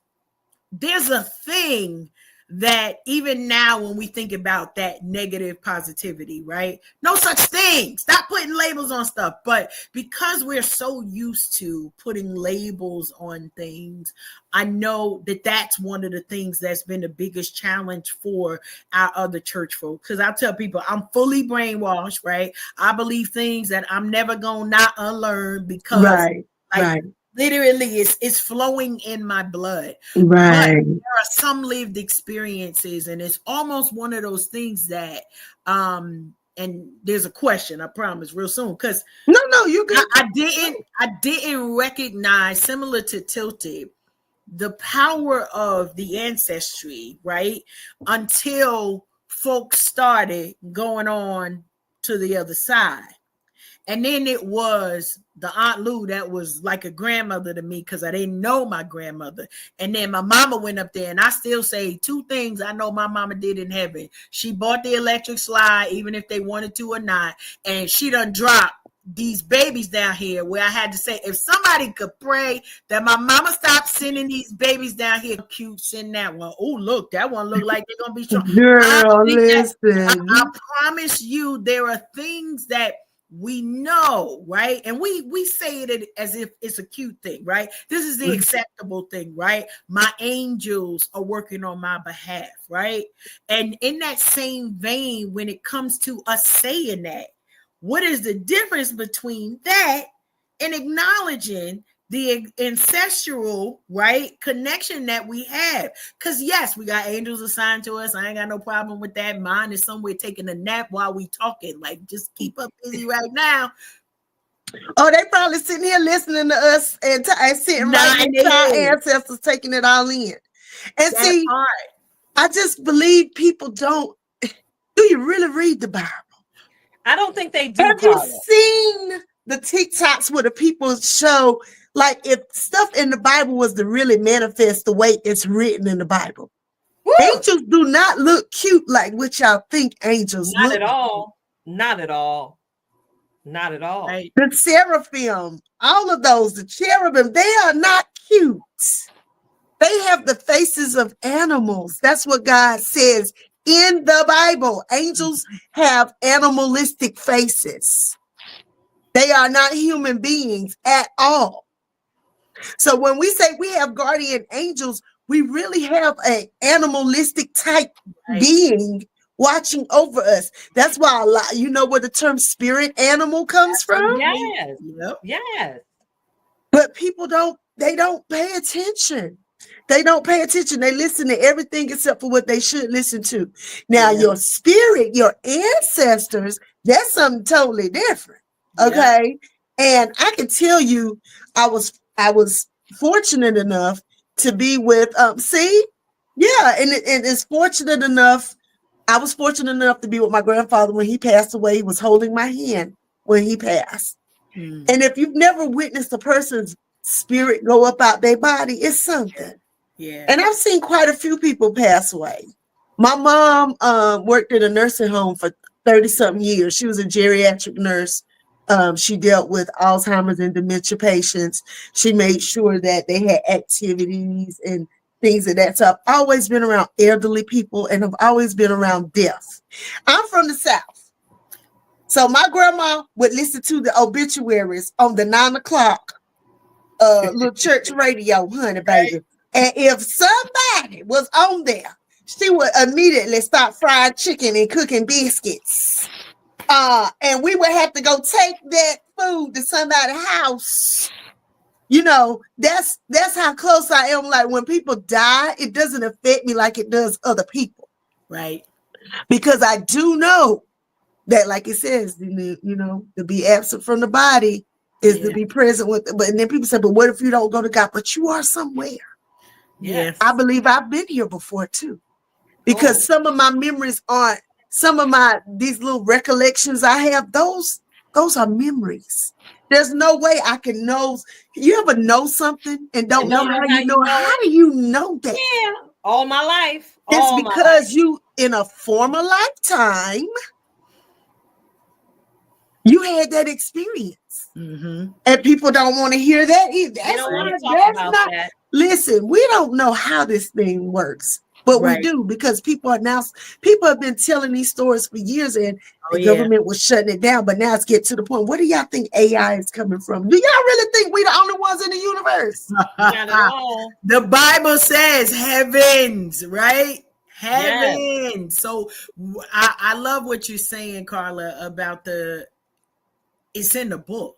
There's a thing that even now when we think about that negative positivity, right? No such thing. Stop putting labels on stuff. But because we're so used to putting labels on things, I know that that's one of the things that's been the biggest challenge for our other church folk. Because I tell people I'm fully brainwashed, right? I believe things that I'm never going to not unlearn because literally it's flowing in my blood. But there are some lived experiences, and it's almost one of those things that and there's a question, I promise, real soon, because you good. I didn't recognize, similar to Tilted, the power of the ancestry, right? Until folks started going on to the other side. And then it was the Aunt Lou that was like a grandmother to me because I didn't know my grandmother. And then my mama went up there, and I still say 2 things I know my mama did in heaven. She bought the electric slide, even if they wanted to or not. And she done dropped these babies down here where I had to say, if somebody could pray that my mama stopped sending these babies down here, cute, send that one. Oh, look, that one look like they're going to be strong. Girl, listen. I promise you there are things that we know, right? And we say it as if it's a cute thing, right? This is the acceptable thing, right? My angels are working on my behalf, right? And in that same vein, when it comes to us saying that, what is the difference between that and acknowledging the ancestral, right, connection that we have. Because yes, we got angels assigned to us. I ain't got no problem with that. Mine is somewhere taking a nap while we talking. Like, just keep up busy right now. Oh, they probably sitting here listening to us and sitting right Nodding next to their our head. ancestors, taking it all in. And That see, part. I just believe people don't. Do you really read the Bible? I don't think they do, Have you Carla. seen the TikToks where the people show, like, if stuff in the Bible was to really manifest the way it's written in the Bible? Woo! Angels do not look cute like what y'all think angels Not look at all. Not at all. Not at all. Right. The seraphim, all of those, the cherubim, they are not cute. They have the faces of animals. That's what God says in the Bible. Angels have animalistic faces. They are not human beings at all. So when we say we have guardian angels, we really have an animalistic type being watching over us. That's why a lot, you know where the term spirit animal comes from? Yes. Yep. Yes. But people don't pay attention. They don't pay attention. They listen to everything except for what they should listen to. Now, your spirit, your ancestors, that's something totally different. Okay. And I can tell you, I was fortunate enough to be with and it's fortunate enough. I was fortunate enough to be with my grandfather when he passed away. He was holding my hand when he passed. And if you've never witnessed a person's spirit go up out their body, it's something. Yeah. And I've seen quite a few people pass away. My mom worked in a nursing home for 30-something years. She was a geriatric nurse. She dealt with Alzheimer's and dementia patients. She made sure that they had activities and things of that. So I've always been around elderly people and I've always been around death. I'm from the South. So my grandma would listen to the obituaries on the 9 o'clock little church radio, honey, baby. And if somebody was on there, she would immediately start frying chicken and cooking biscuits. And we would have to go take that food to somebody's house. You know, that's how close I am. Like when people die, it doesn't affect me like it does other people. Right. Because I do know that, like it says, you know, to be absent from the body is to be present with. But and then people say, but what if you don't go to God? But you are somewhere. Yeah. I believe I've been here before too. Because some of my memories aren't, some of these little recollections I have, those are memories. There's no way I can know. You ever know something and don't know how you know? How do you know that? Yeah, all my life. It's because you, in a former lifetime, you had that experience. And people don't want to hear that either. They don't want to talk about that. Listen, we don't know how this thing works. But we do, because people have been telling these stories for years, and the government was shutting it down. But now it's getting to the point. Where do y'all think AI is coming from? Do y'all really think we the only ones in the universe? Not at all. The Bible says heavens, right? Heavens. Yes. So I love what you're saying, Carla, about it's in the book,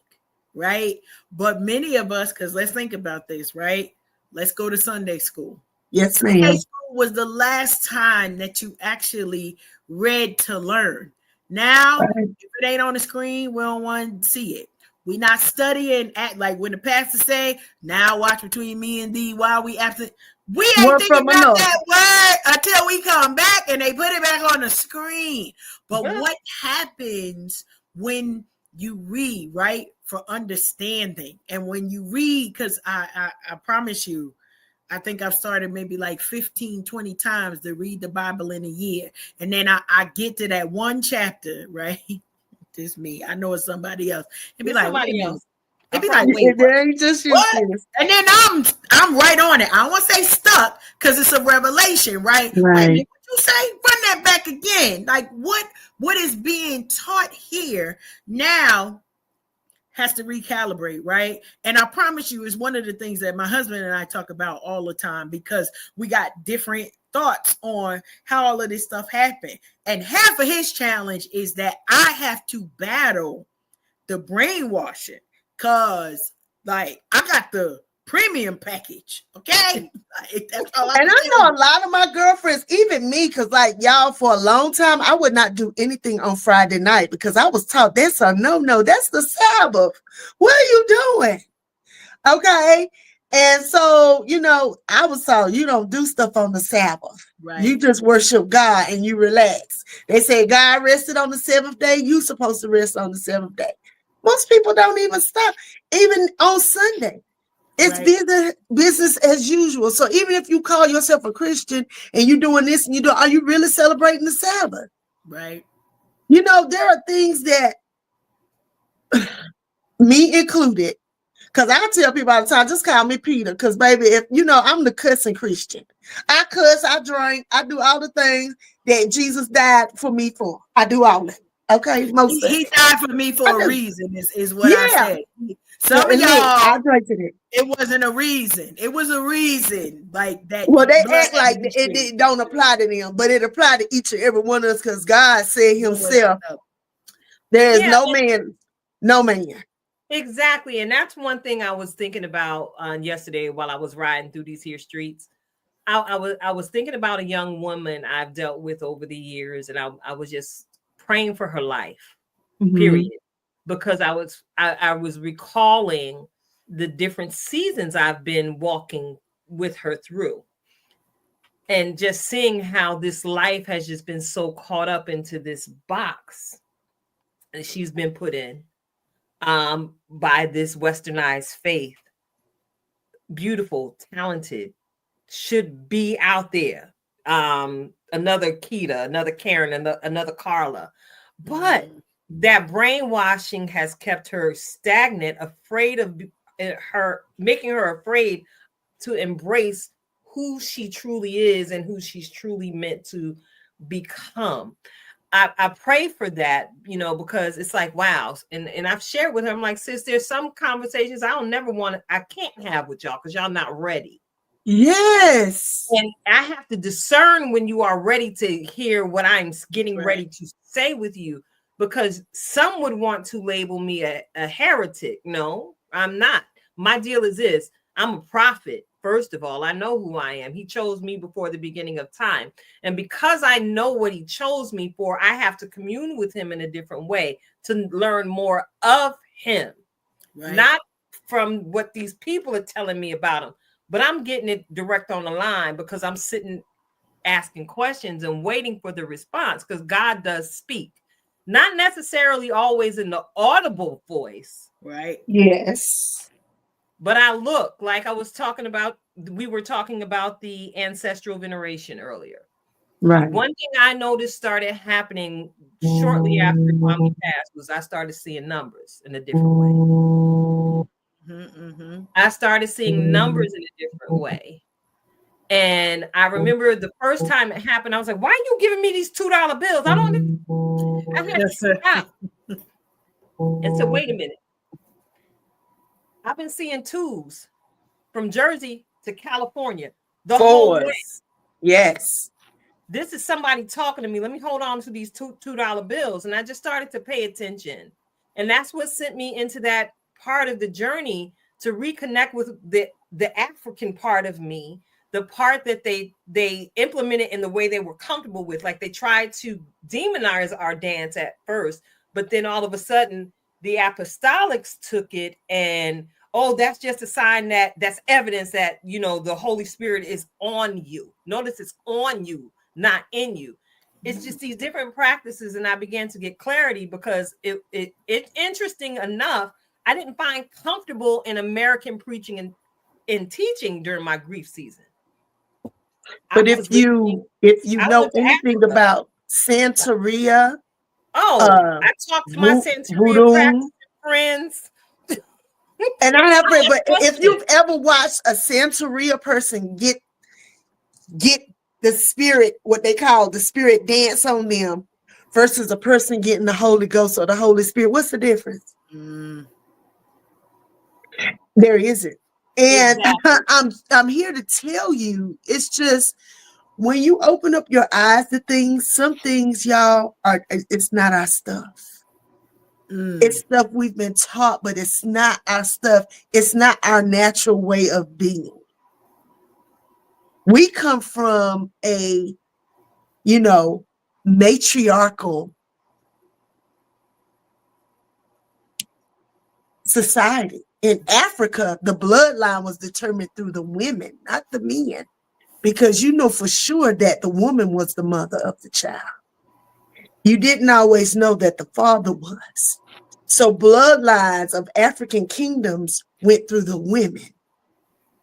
right? But many of us, because let's think about this, right? Let's go to Sunday school. Yes, ma'am. Sunday school was the last time that you actually read to learn. Now, if it ain't on the screen, we don't want to see it. We not studying at like when the pastor say, now watch between me and thee while we absent. We ain't thinking about that word until we come back and they put it back on the screen. But what happens when you read, right? For understanding. And when you read, because I promise you, I think I've started maybe like 15, 20 times to read the Bible in a year. And then I get to that one chapter, right? Just me. I know it's somebody else. It'd be like, somebody else. It'd be like, wait, what? And then I'm right on it. I don't want to say stuck because it's a revelation, right? Wait, what you say? Run that back again. Like what is being taught here now has to recalibrate, right? And I promise you, it's one of the things that my husband and I talk about all the time because we got different thoughts on how all of this stuff happened. And half of his challenge is that I have to battle the brainwashing Cause like I got the premium package. Okay. Like, that's all And I know a lot of my girlfriends, even me, because like y'all, for a long time, I would not do anything on Friday night because I was taught that's a no, that's the Sabbath. What are you doing? Okay. And so, I was taught you don't do stuff on the Sabbath. Right. You just worship God and you relax. They say God rested on the seventh day. You supposed to rest on the seventh day. Most people don't even stop, even on Sunday. It's business as usual. So even if you call yourself a Christian and you're doing this and are you really celebrating the Sabbath? Right. There are things that me included, because I tell people all the time, just call me Peter. Because baby, if I'm the cussing Christian. I cuss, I drink, I do all the things that Jesus died for me for. I do all that. Okay, most of he it. died for me for a reason, is what I said. Some of y'all, I drank it. It wasn't a reason. It was a reason like that. Well, they act like it don't apply to them, but it applied to each and every one of us because God said himself, there is no man. Exactly. And that's one thing I was thinking about yesterday while I was riding through these here streets. I was thinking about a young woman I've dealt with over the years, and I was just praying for her life, period. Because I was recalling the different seasons I've been walking with her through, and just seeing how this life has just been so caught up into this box that she's been put in by this westernized faith. Beautiful, talented, should be out there. Another Keita, another Karen, another Carla. But that brainwashing has kept her stagnant, afraid of making her afraid to embrace who she truly is and who she's truly meant to become. I pray for that, because it's like, wow. And I've shared with her, I'm like, sis, there's some conversations I can't have with y'all because y'all not ready. Yes. And I have to discern when you are ready to hear what I'm getting ready to say with you, because some would want to label me a heretic. No, I'm not. My deal is this. I'm a prophet. First of all, I know who I am. He chose me before the beginning of time. And because I know what he chose me for, I have to commune with him in a different way to learn more of him. Right. Not from what these people are telling me about him, but I'm getting it direct on the line because I'm sitting asking questions and waiting for the response, because God does speak. Not necessarily always in the audible voice. Right. Yes. But I look like we were talking about the ancestral veneration earlier. Right. One thing I noticed started happening shortly after Mommy passed was I started seeing numbers in a different way. I started seeing numbers in a different way. And I remember the first time it happened, I was like, why are you giving me these $2 bills? I had to stop and said, wait a minute. I've been seeing twos from Jersey to California the whole way. Yes. This is somebody talking to me. Let me hold on to these $2 bills. And I just started to pay attention. And that's what sent me into that part of the journey to reconnect with the African part of me, the part that they implemented in the way they were comfortable with. Like they tried to demonize our dance at first, but then all of a sudden the apostolics took it and, oh, that's just a sign that's evidence that, the Holy Spirit is on you. Notice it's on you, not in you. It's just these different practices. And I began to get clarity because it's interesting enough. I didn't find comfortable in American preaching and teaching during my grief season. But if you know anything about Santeria, I talked to my Santeria practicing friends. And I have read, but if you've ever watched a Santeria person get the spirit, what they call the spirit dance on them, versus a person getting the Holy Ghost or the Holy Spirit, what's the difference? There isn't. And exactly. I'm here to tell you, it's just when you open up your eyes to things, some things, y'all, it's not our stuff. It's stuff we've been taught, but it's not our stuff. It's not our natural way of being. We come from a, matriarchal society. In Africa, the bloodline was determined through the women, not the men, because you know for sure that the woman was the mother of the child. You didn't always know that the father was. So bloodlines of African kingdoms went through the women,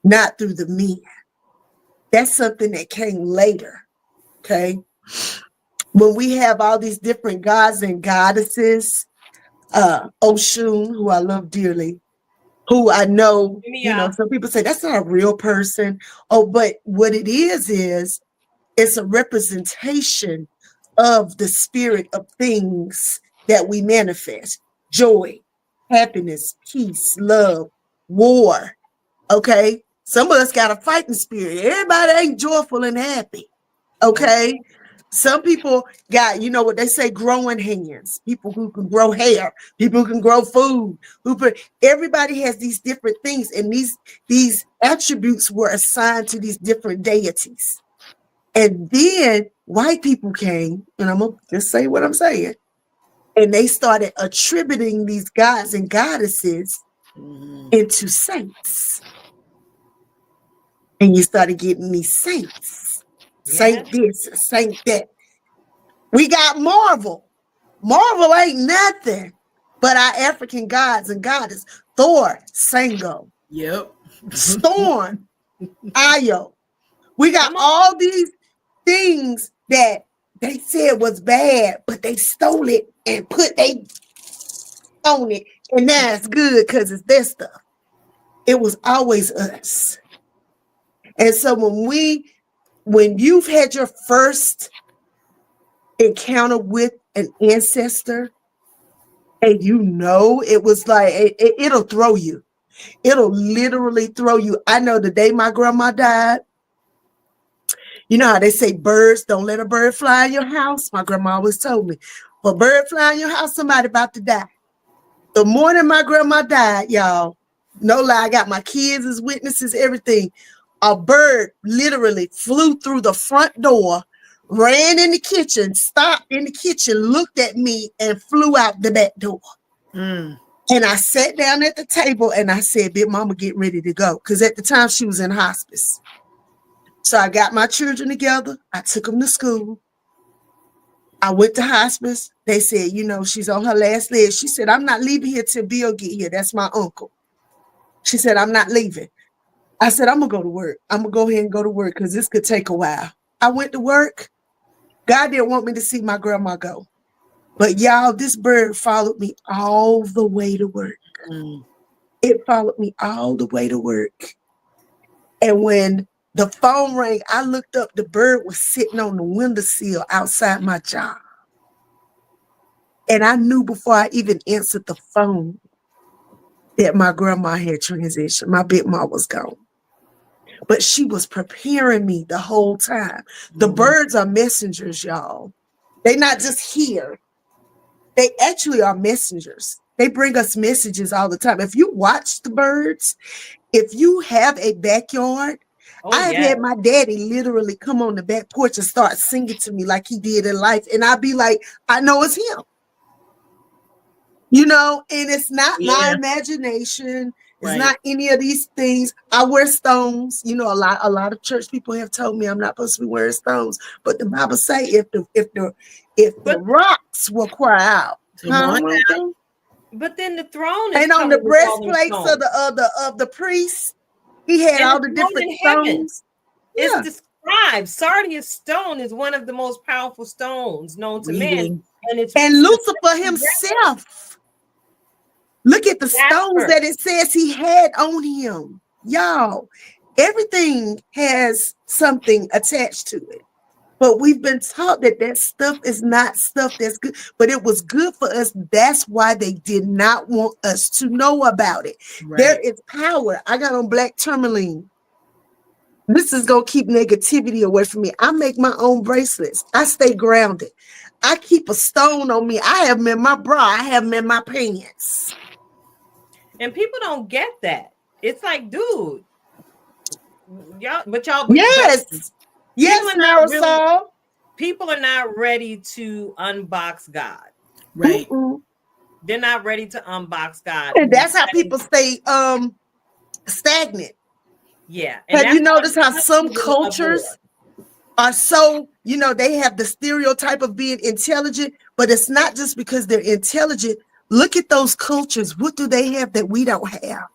not through the men. That's something that came later, okay? When we have all these different gods and goddesses, Oshun, who I love dearly, who I know, some people say that's not a real person. Oh, but what it is it's a representation of the spirit of things that we manifest. Joy, happiness, peace, love, war. Okay? Some of us got a fighting spirit. Everybody ain't joyful and happy. Okay? Some people got, what they say, growing hands. People who can grow hair. People who can grow food. Everybody has these different things. And these attributes were assigned to these different deities. And then white people came, and I'm going to just say what I'm saying. And they started attributing these gods and goddesses into saints. And you started getting these saints. Saint this, saint that. We got Marvel. Marvel ain't nothing but our African gods and goddesses. Thor, Sango. Yep. Storm, Io. We got all these things that they said was bad, but they stole it and put they on it. And now it's good because it's their stuff. It was always us. And so when you've had your first encounter with an ancestor, and it was like, it'll throw you. It'll literally throw you. I know the day my grandma died, you know how they say birds, don't let a bird fly in your house? My grandma always told me, if a bird fly in your house, somebody about to die. The morning my grandma died, y'all, no lie, I got my kids as witnesses, everything. A bird literally flew through the front door, ran in the kitchen, stopped in the kitchen, looked at me, and flew out the back door. And I sat down at the table and I said, Big Mama, get ready to go. Because at the time she was in hospice. So I got my children together. I took them to school. I went to hospice. They said, she's on her last leg. She said, I'm not leaving here till Bill get here. That's my uncle. She said, I'm not leaving. I said, I'm going to go to work. I'm going to go ahead and go to work because this could take a while. I went to work. God didn't want me to see my grandma go. But y'all, this bird followed me all the way to work. It followed me all the way to work. And when the phone rang, I looked up, the bird was sitting on the windowsill outside my job. And I knew before I even answered the phone that my grandma had transitioned. My big mom was gone. But she was preparing me the whole time. The birds are messengers, y'all. They're not just here. They actually are messengers. They bring us messages all the time. If you watch the birds, if you have a backyard, I've had my daddy literally come on the back porch and start singing to me like he did in life. And I'd be like, I know it's him. And it's not my imagination. It's not any of these things. I wear stones. A lot of church people have told me I'm not supposed to be wearing stones. But the Bible say if the rocks will cry out. But then the throne is and on the breastplates of the priests, he had all the different stones. It's described. Sardius stone is one of the most powerful stones known to man. And Lucifer himself. Look at the stones that it says he had on him. Y'all, everything has something attached to it. But we've been taught that stuff is not stuff that's good. But it was good for us. That's why they did not want us to know about it. There is power. I got on black tourmaline. This is going to keep negativity away from me. I make my own bracelets. I stay grounded. I keep a stone on me. I have them in my bra. I have them in my pants. And people don't get that. It's like, dude, y'all, but Yes. Yes, Marisol. People are not ready to unbox God. Right. Mm-mm. They're not ready to unbox God. And that's how people stay stagnant. Yeah. And have you noticed how why some people cultures are so, they have the stereotype of being intelligent, but it's not just because they're intelligent. Look at those cultures. What do they have that we don't have?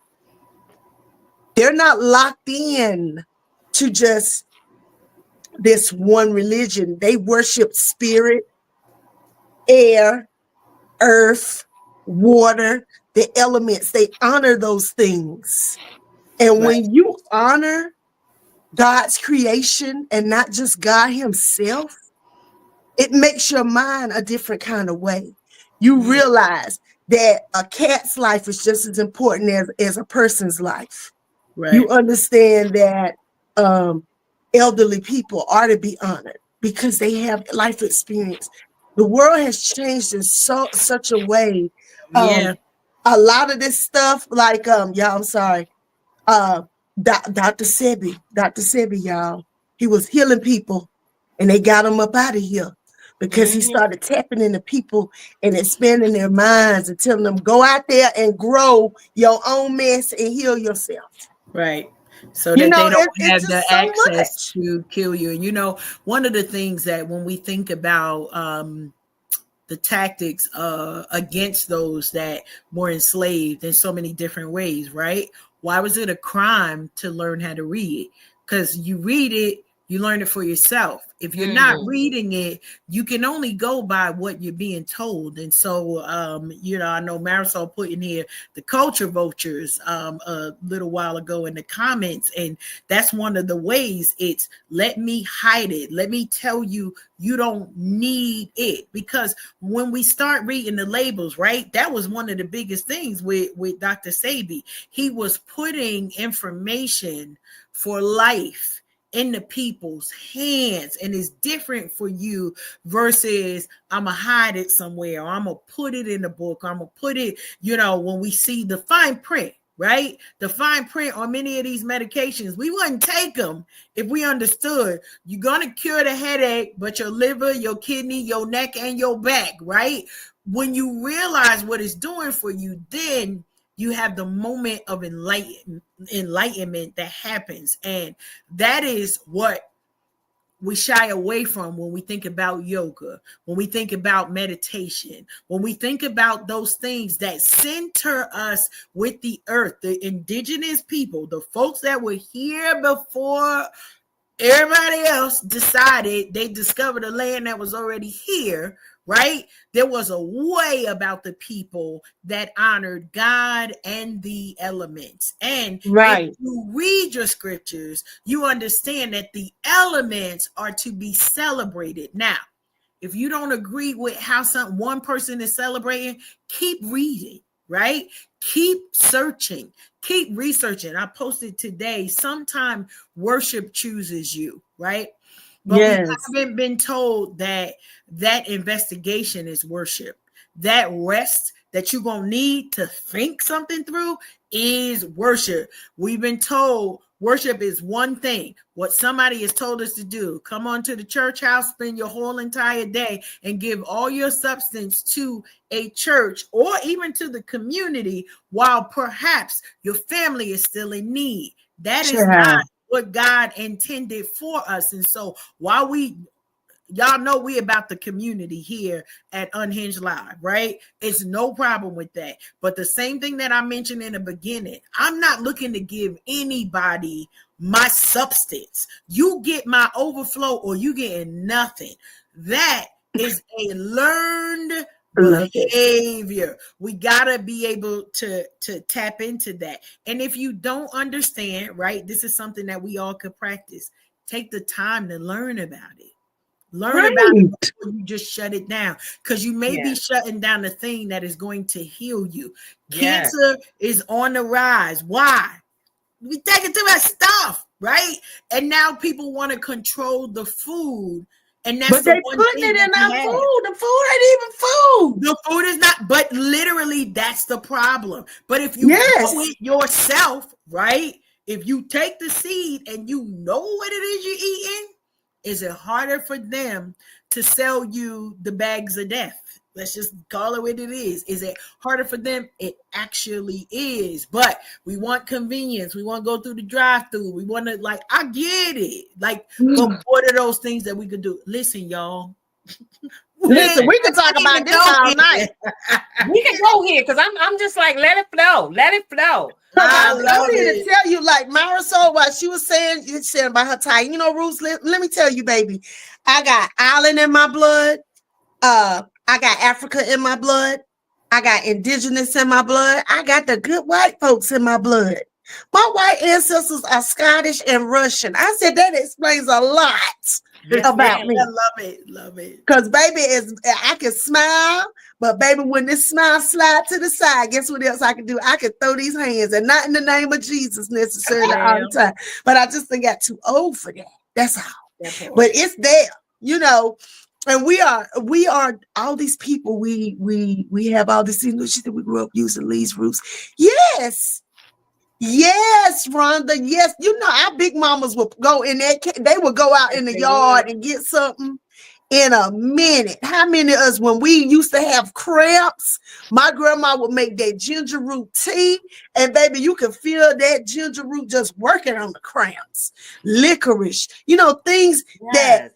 They're not locked in to just this one religion. They worship spirit, air, earth, water, the elements. They honor those things. And when you honor God's creation and not just God himself, it makes your mind a different kind of way. You realize that a cat's life is just as important as a person's life. Right. You understand that elderly people are to be honored because they have life experience. The world has changed in such a way. A lot of this stuff, like I'm sorry. Dr. Sebi, y'all, he was healing people and they got him up out of here because he started tapping into people and expanding their minds and telling them, go out there and grow your own mess and heal yourself. Right. So that they don't have the access to kill you. And, one of the things that when we think about the tactics against those that were enslaved in so many different ways, right? Why was it a crime to learn how to read? Because you read it, you learn it for yourself. If you're not reading it, you can only go by what you're being told. And so, I know Marisol put in here the culture vultures a little while ago in the comments. And that's one of the ways. It's let me hide it. Let me tell you, you don't need it. Because when we start reading the labels, right, that was one of the biggest things with Dr. Sebi. He was putting information for life in the people's hands, and it's different for you versus I'm gonna hide it somewhere, or I'm gonna put it in a book, or I'm gonna put it, when we see the fine print, right? The fine print on many of these medications, we wouldn't take them if we understood you're gonna cure the headache, but your liver, your kidney, your neck, and your back, right? When you realize what it's doing for you, then you have the moment of enlightenment that happens. And that is what we shy away from when we think about yoga, when we think about meditation, when we think about those things that center us with the earth, the indigenous people, the folks that were here before everybody else decided they discovered a land that was already here, right? There was a way about the people that honored God and the elements. And if you read your scriptures, you understand that the elements are to be celebrated. Now, if you don't agree with how one person is celebrating, keep reading, right? Keep searching, keep researching. I posted today, sometime worship chooses you, right? But we haven't been told that investigation is worship. That rest that you're going to need to think something through is worship. We've been told worship is one thing. What somebody has told us to do. Come on to the church house, spend your whole entire day and give all your substance to a church or even to the community while perhaps your family is still in need. That is not what God intended for us. And so while y'all know we about the community here at Unhinged Live, right? It's no problem with that. But the same thing that I mentioned in the beginning, I'm not looking to give anybody my substance. You get my overflow or you getting nothing. That is a learned behavior. We gotta be able to tap into that. And if you don't understand, right, this is something that we all could practice. Take the time to learn about it. Learn about it before you just shut it down, because you may be shutting down the thing that is going to heal you. Cancer is on the rise. Why? We taking too much stuff. right? And now people want to control the food. And that's But the they one putting thing it in that our we have. food. The food ain't even food. The food is not, but literally that's the problem. But if you Yes. grow it yourself, right? If you take the seed and you know what it is you're eating, is it harder for them to sell you the bags of death? Let's just call it what it is. Is it harder for them? It actually is. But we want convenience. We want to go through the drive-through. We want to, like, I get it. Like, but what are those things that we could do? Listen, y'all. Listen, we can talk about this all night. We can go here because I'm just like, let it flow. Let it flow. I I'm love here to it. tell you, like Marisol, what she was saying, you said about her tie. You know, Ruth, let me tell you, baby, I got island in my blood. I got Africa in my blood. I got indigenous in my blood. I got the good white folks in my blood. My white ancestors are Scottish and Russian. I said that explains a lot about me. I love it. Love it. Because baby, I can smile, but baby, when this smile slide to the side, guess what else I can do? I can throw these hands, and not in the name of Jesus necessarily all the time. But I just got too old for that. That's all. But it's there, you know. And we are all these people. We have all this English that we grew up using these roots. Yes, Rhonda. Yes, you know our big mamas would go in there. They would go out in the yard and get something in a minute. How many of us, when we used to have cramps, my grandma would make that ginger root tea, and baby, you could feel that ginger root just working on the cramps. Licorice, you know, things that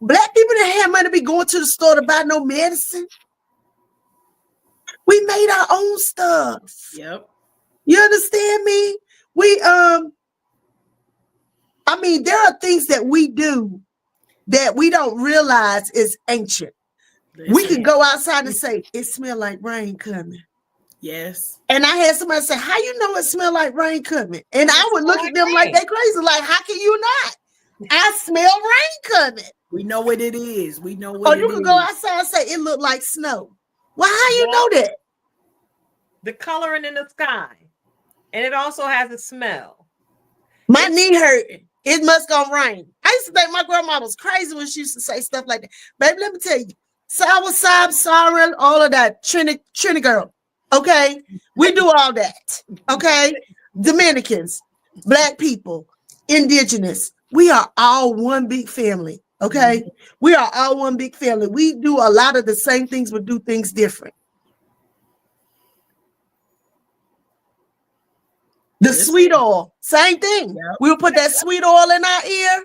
Black people didn't have money to be going to the store to buy no medicine. We made our own stuff. Yep. You understand me? I mean, there are things that we do that we don't realize is ancient. We could go outside and say, it smells like rain coming. Yes. And I had somebody say, how you know it smells like rain coming? And I would look at them like they crazy, like, how can you not? I smell rain coming. We know what it is. We know what it is. Or you can go outside and say, it looked like snow. Well, how you know that? The coloring in the sky. And it also has a smell. My knee hurting. It must gonna rain. I used to think my grandma was crazy when she used to say stuff like that. Baby, let me tell you, soursop, sorrel, all of that, Trini girl. Okay, we do all that. Okay, Dominicans, Black people, indigenous. We are all one big family. Okay, we are all one big family. We do a lot of the same things, but do things different. The sweet oil, same thing. Yep. We'll put that sweet oil in our ear.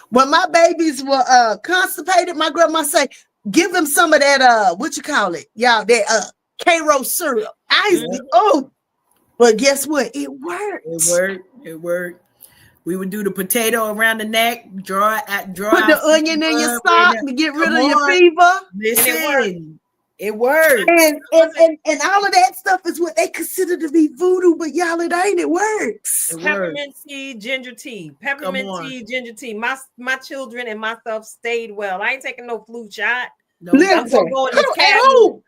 When my babies were constipated, my grandma say, give them some of that, what you call it? Y'all, that Cairo syrup. I used to, but guess what? It worked. It worked. We would do the potato around the neck, draw put the onion in your stock to get rid of your fever. Listen. It works. And all of that stuff is what they consider to be voodoo, but y'all, it ain't. It works. Peppermint tea, ginger tea. Peppermint tea, ginger tea. My children and myself stayed well. I ain't taking no flu shot. No, listen, I'm going to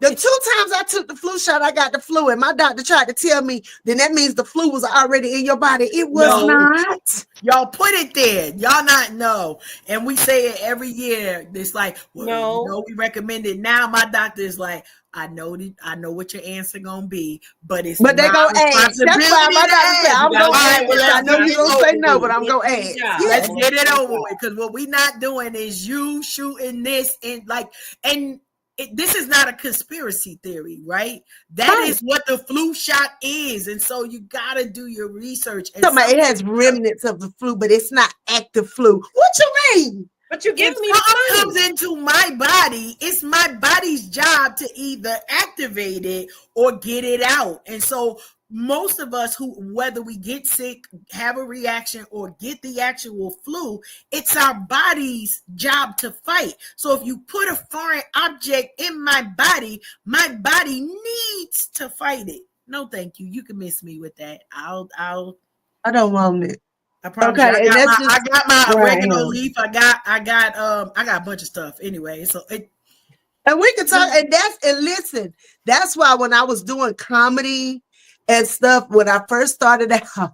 the 2 times I took the flu shot, I got the flu, and my doctor tried to tell me then that means the flu was already in your body. It was not. Y'all put it there. Y'all not know. And we say it every year. It's like, well, you know, we recommend it. Now my doctor is like, I know what your answer gonna be, but they gonna ask. That's why my doctor said, I'm gonna ask. I know you gonna say no, but I'm gonna ask. Let's get it over with, because what we not doing is you shooting this and this is not a conspiracy theory, right? That is what the flu shot is. And so you got to do your research. And it has remnants of the flu, but it's not active flu. What you mean? But you give me the comes into my body, it's my body's job to either activate it or get it out. And so most of us whether we get sick, have a reaction, or get the actual flu, it's our body's job to fight. So if you put a foreign object in my body needs to fight it. No, thank you. You can miss me with that. I don't want it. I promise you, I got my oregano leaf. I got a bunch of stuff anyway. So and we can talk, and listen, that's why when I was doing comedy and stuff, when I first started out,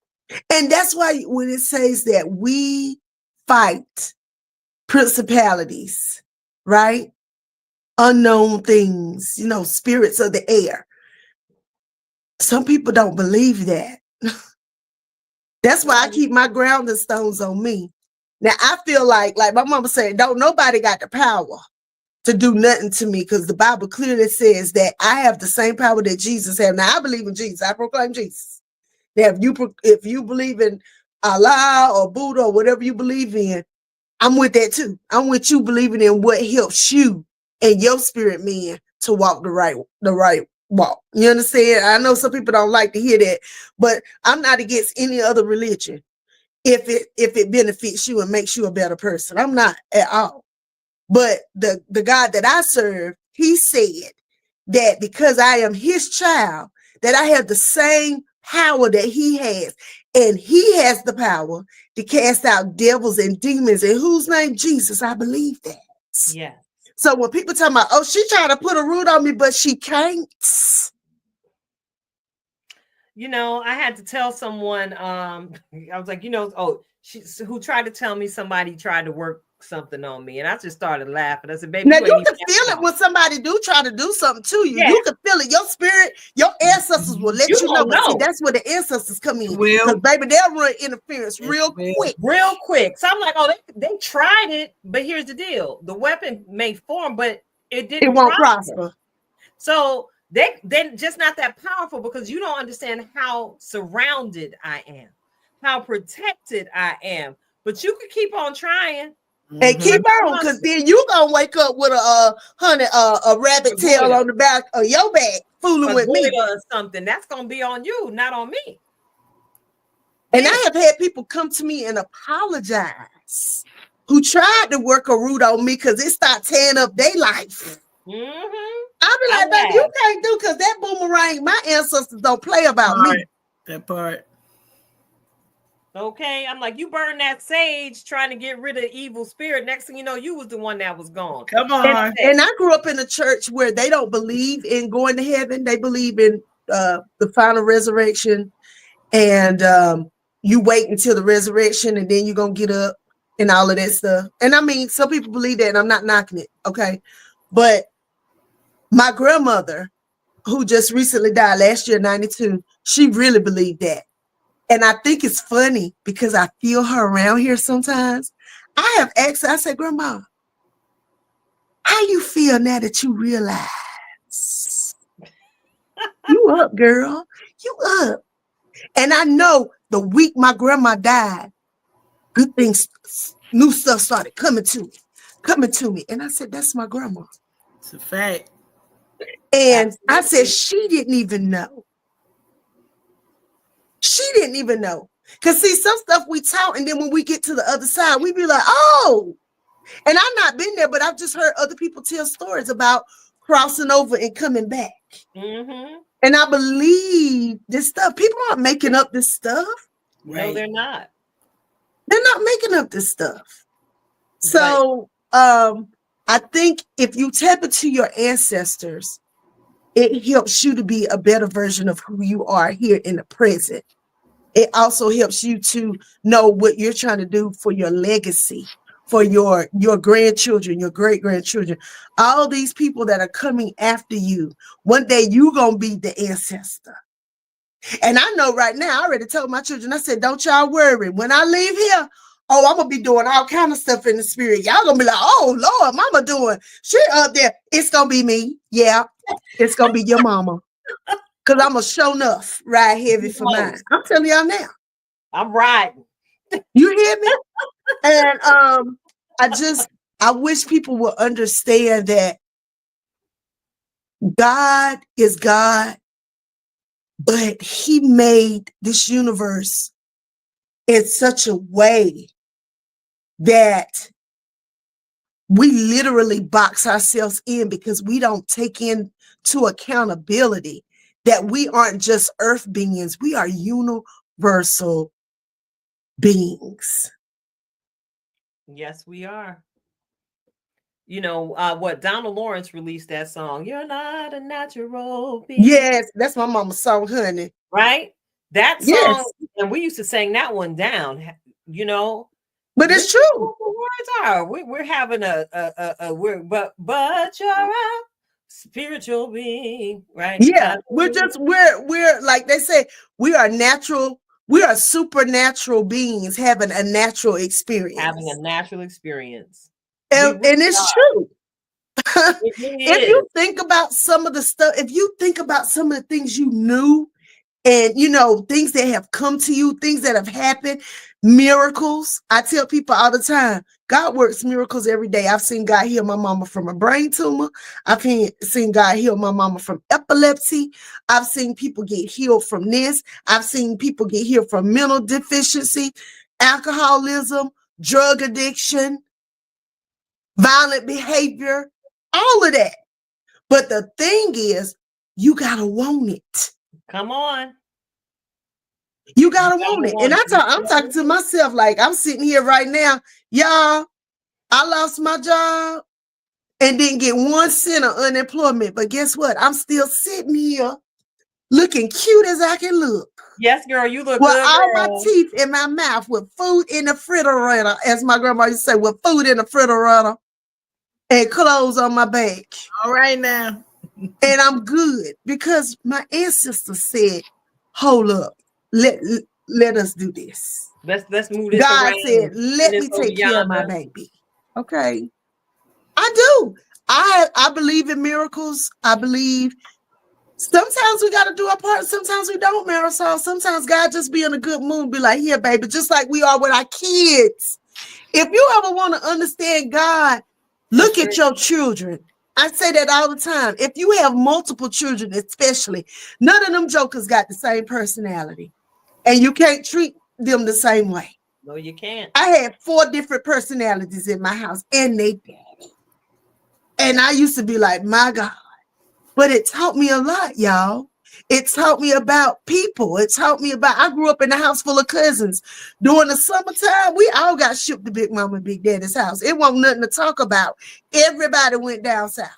And that's why when it says that we fight principalities, right? Unknown things, spirits of the air. Some people don't believe that. That's why I keep my grounding stones on me. Now I feel like my mama said, don't nobody got the power to do nothing to me, because the Bible clearly says that I have the same power that Jesus had. Now I believe in Jesus. I proclaim Jesus. Now if you believe in Allah or Buddha or whatever you believe in, I'm with that too. I'm with you believing in what helps you and your spirit man to walk the right walk. You understand? I know some people don't like to hear that, but I'm not against any other religion if it benefits you and makes you a better person. I'm not at all. But the God that I serve, he said that because I am his child, that I have the same power that he has. And he has the power to cast out devils and demons. In whose name? Jesus. I believe that. Yeah. So when people talk about, oh, she trying to put a root on me, but she can't. I had to tell someone, I was like, who tried to tell me somebody tried to work something on me. And I just started laughing. I said, baby, now you can feel it when somebody do try to do something to you. Yeah. You can feel it. Your spirit, your ancestors will let you know. But see, that's where the ancestors come in. Because baby, they'll run interference real quick. Real quick. So I'm like, oh, they tried it, but here's the deal. The weapon may form, but it won't prosper. So they're just not that powerful, because you don't understand how surrounded I am, how protected I am. But you could keep on trying. And keep on, because then you gonna wake up with a rabbit tail on the back of your back, fooling with me or something. That's gonna be on you, not on me. And I have had people come to me and apologize who tried to work a root on me because it started tearing up their life. I'll be like, baby, you can't do, because that boomerang, my ancestors don't play about me. That part. Okay, I'm like, you burn that sage trying to get rid of evil spirit. Next thing you know, you was the one that was gone. Come on. And I grew up in a church where they don't believe in going to heaven. They believe in the final resurrection. And you wait until the resurrection and then you're going to get up and all of that stuff. And I mean, some people believe that, and I'm not knocking it. Okay. But my grandmother, who just recently died last year, 92, she really believed that. And I think it's funny because I feel her around here sometimes. I have asked her, I said, Grandma, how you feel now that you realize you up, girl? You up. And I know the week my grandma died, good things, new stuff started coming to me. And I said, that's my grandma. It's a fact. And I said, she didn't even know. She didn't even know. Because see, some stuff we taught, and then when we get to the other side, we be like, oh. And I've not been there, but I've just heard other people tell stories about crossing over and coming back. Mm-hmm. And I believe this stuff. People aren't making up this stuff. Right. No, they're not. They're not making up this stuff. So I think if you tap into your ancestors, it helps you to be a better version of who you are here in the present. It also helps you to know what you're trying to do for your legacy, for your grandchildren, your great-grandchildren, all these people that are coming after you. One day you're going to be the ancestor. And I know right now, I already told my children, I said, don't y'all worry. When I leave here, oh, I'm going to be doing all kind of stuff in the spirit. Y'all going to be like, oh, Lord, mama doing shit up there. It's going to be me. Yeah, it's going to be your mama. Because I'm a show enough ride heavy for mine. I'm telling y'all now. I'm riding. You hear me? And I wish people would understand that God is God, but he made this universe in such a way that we literally box ourselves in because we don't take into accountability that we aren't just earth beings, we are universal beings. Yes, we are. What Donald Lawrence released that song, You're Not a Natural Being. Yes, that's my mama's song, honey. Right? That song, Yes, and we used to sing that one down, you know. but Listen it's to true. what the words are. We're having a we're but you're a spiritual being, right? Yeah, Hallelujah. we're like they say, we are natural, we are supernatural beings having a natural Having a experience. natural experience. We And really it's are. true. It really If you is. think about some of the stuff, if you think about some of the things you knew, and things that have come to you, things that have happened, miracles. I tell people all the time, God works miracles every day. I've seen God heal my mama from a brain tumor. Seen God heal my mama from epilepsy. I've seen people get healed from this. I've seen people get healed from mental deficiency, alcoholism, drug addiction, violent behavior, all of that. But the thing is, you gotta want it. Come on. You You gotta gotta want it. And want it. I'm talking to myself like I'm sitting here right now. Y'all, I lost my job and didn't get 1 cent of unemployment. But guess what? I'm still sitting here looking cute as I can look. Yes, girl, you look With good, all my girl. teeth in my mouth, with food in the refrigerator, as my grandma used to say, with food in the refrigerator and clothes on my back. All right now. And I'm good because my ancestors said, hold up, let us do this. Let's move this God said, around. Send let this me over take care of my yonder. baby. Okay. I do. I believe in miracles. I believe sometimes we got to do our part. Sometimes we don't, Marisol. Sometimes God just be in a good mood, be like, here, baby, just like we are with our kids. If you ever want to understand God, look That's at it. your children. I say that all the time. If you have multiple children, especially, none of them jokers got the same personality. And you can't treat them the same way. No, you can't. I had 4 different personalities in my house and they daddy. And I used to be like, my God. But it taught me a lot, y'all. It taught me about people. It taught me about, I grew up in a house full of cousins. During the summertime, we all got shipped to Big Mama and Big Daddy's house. It wasn't nothing to talk about. Everybody went down south.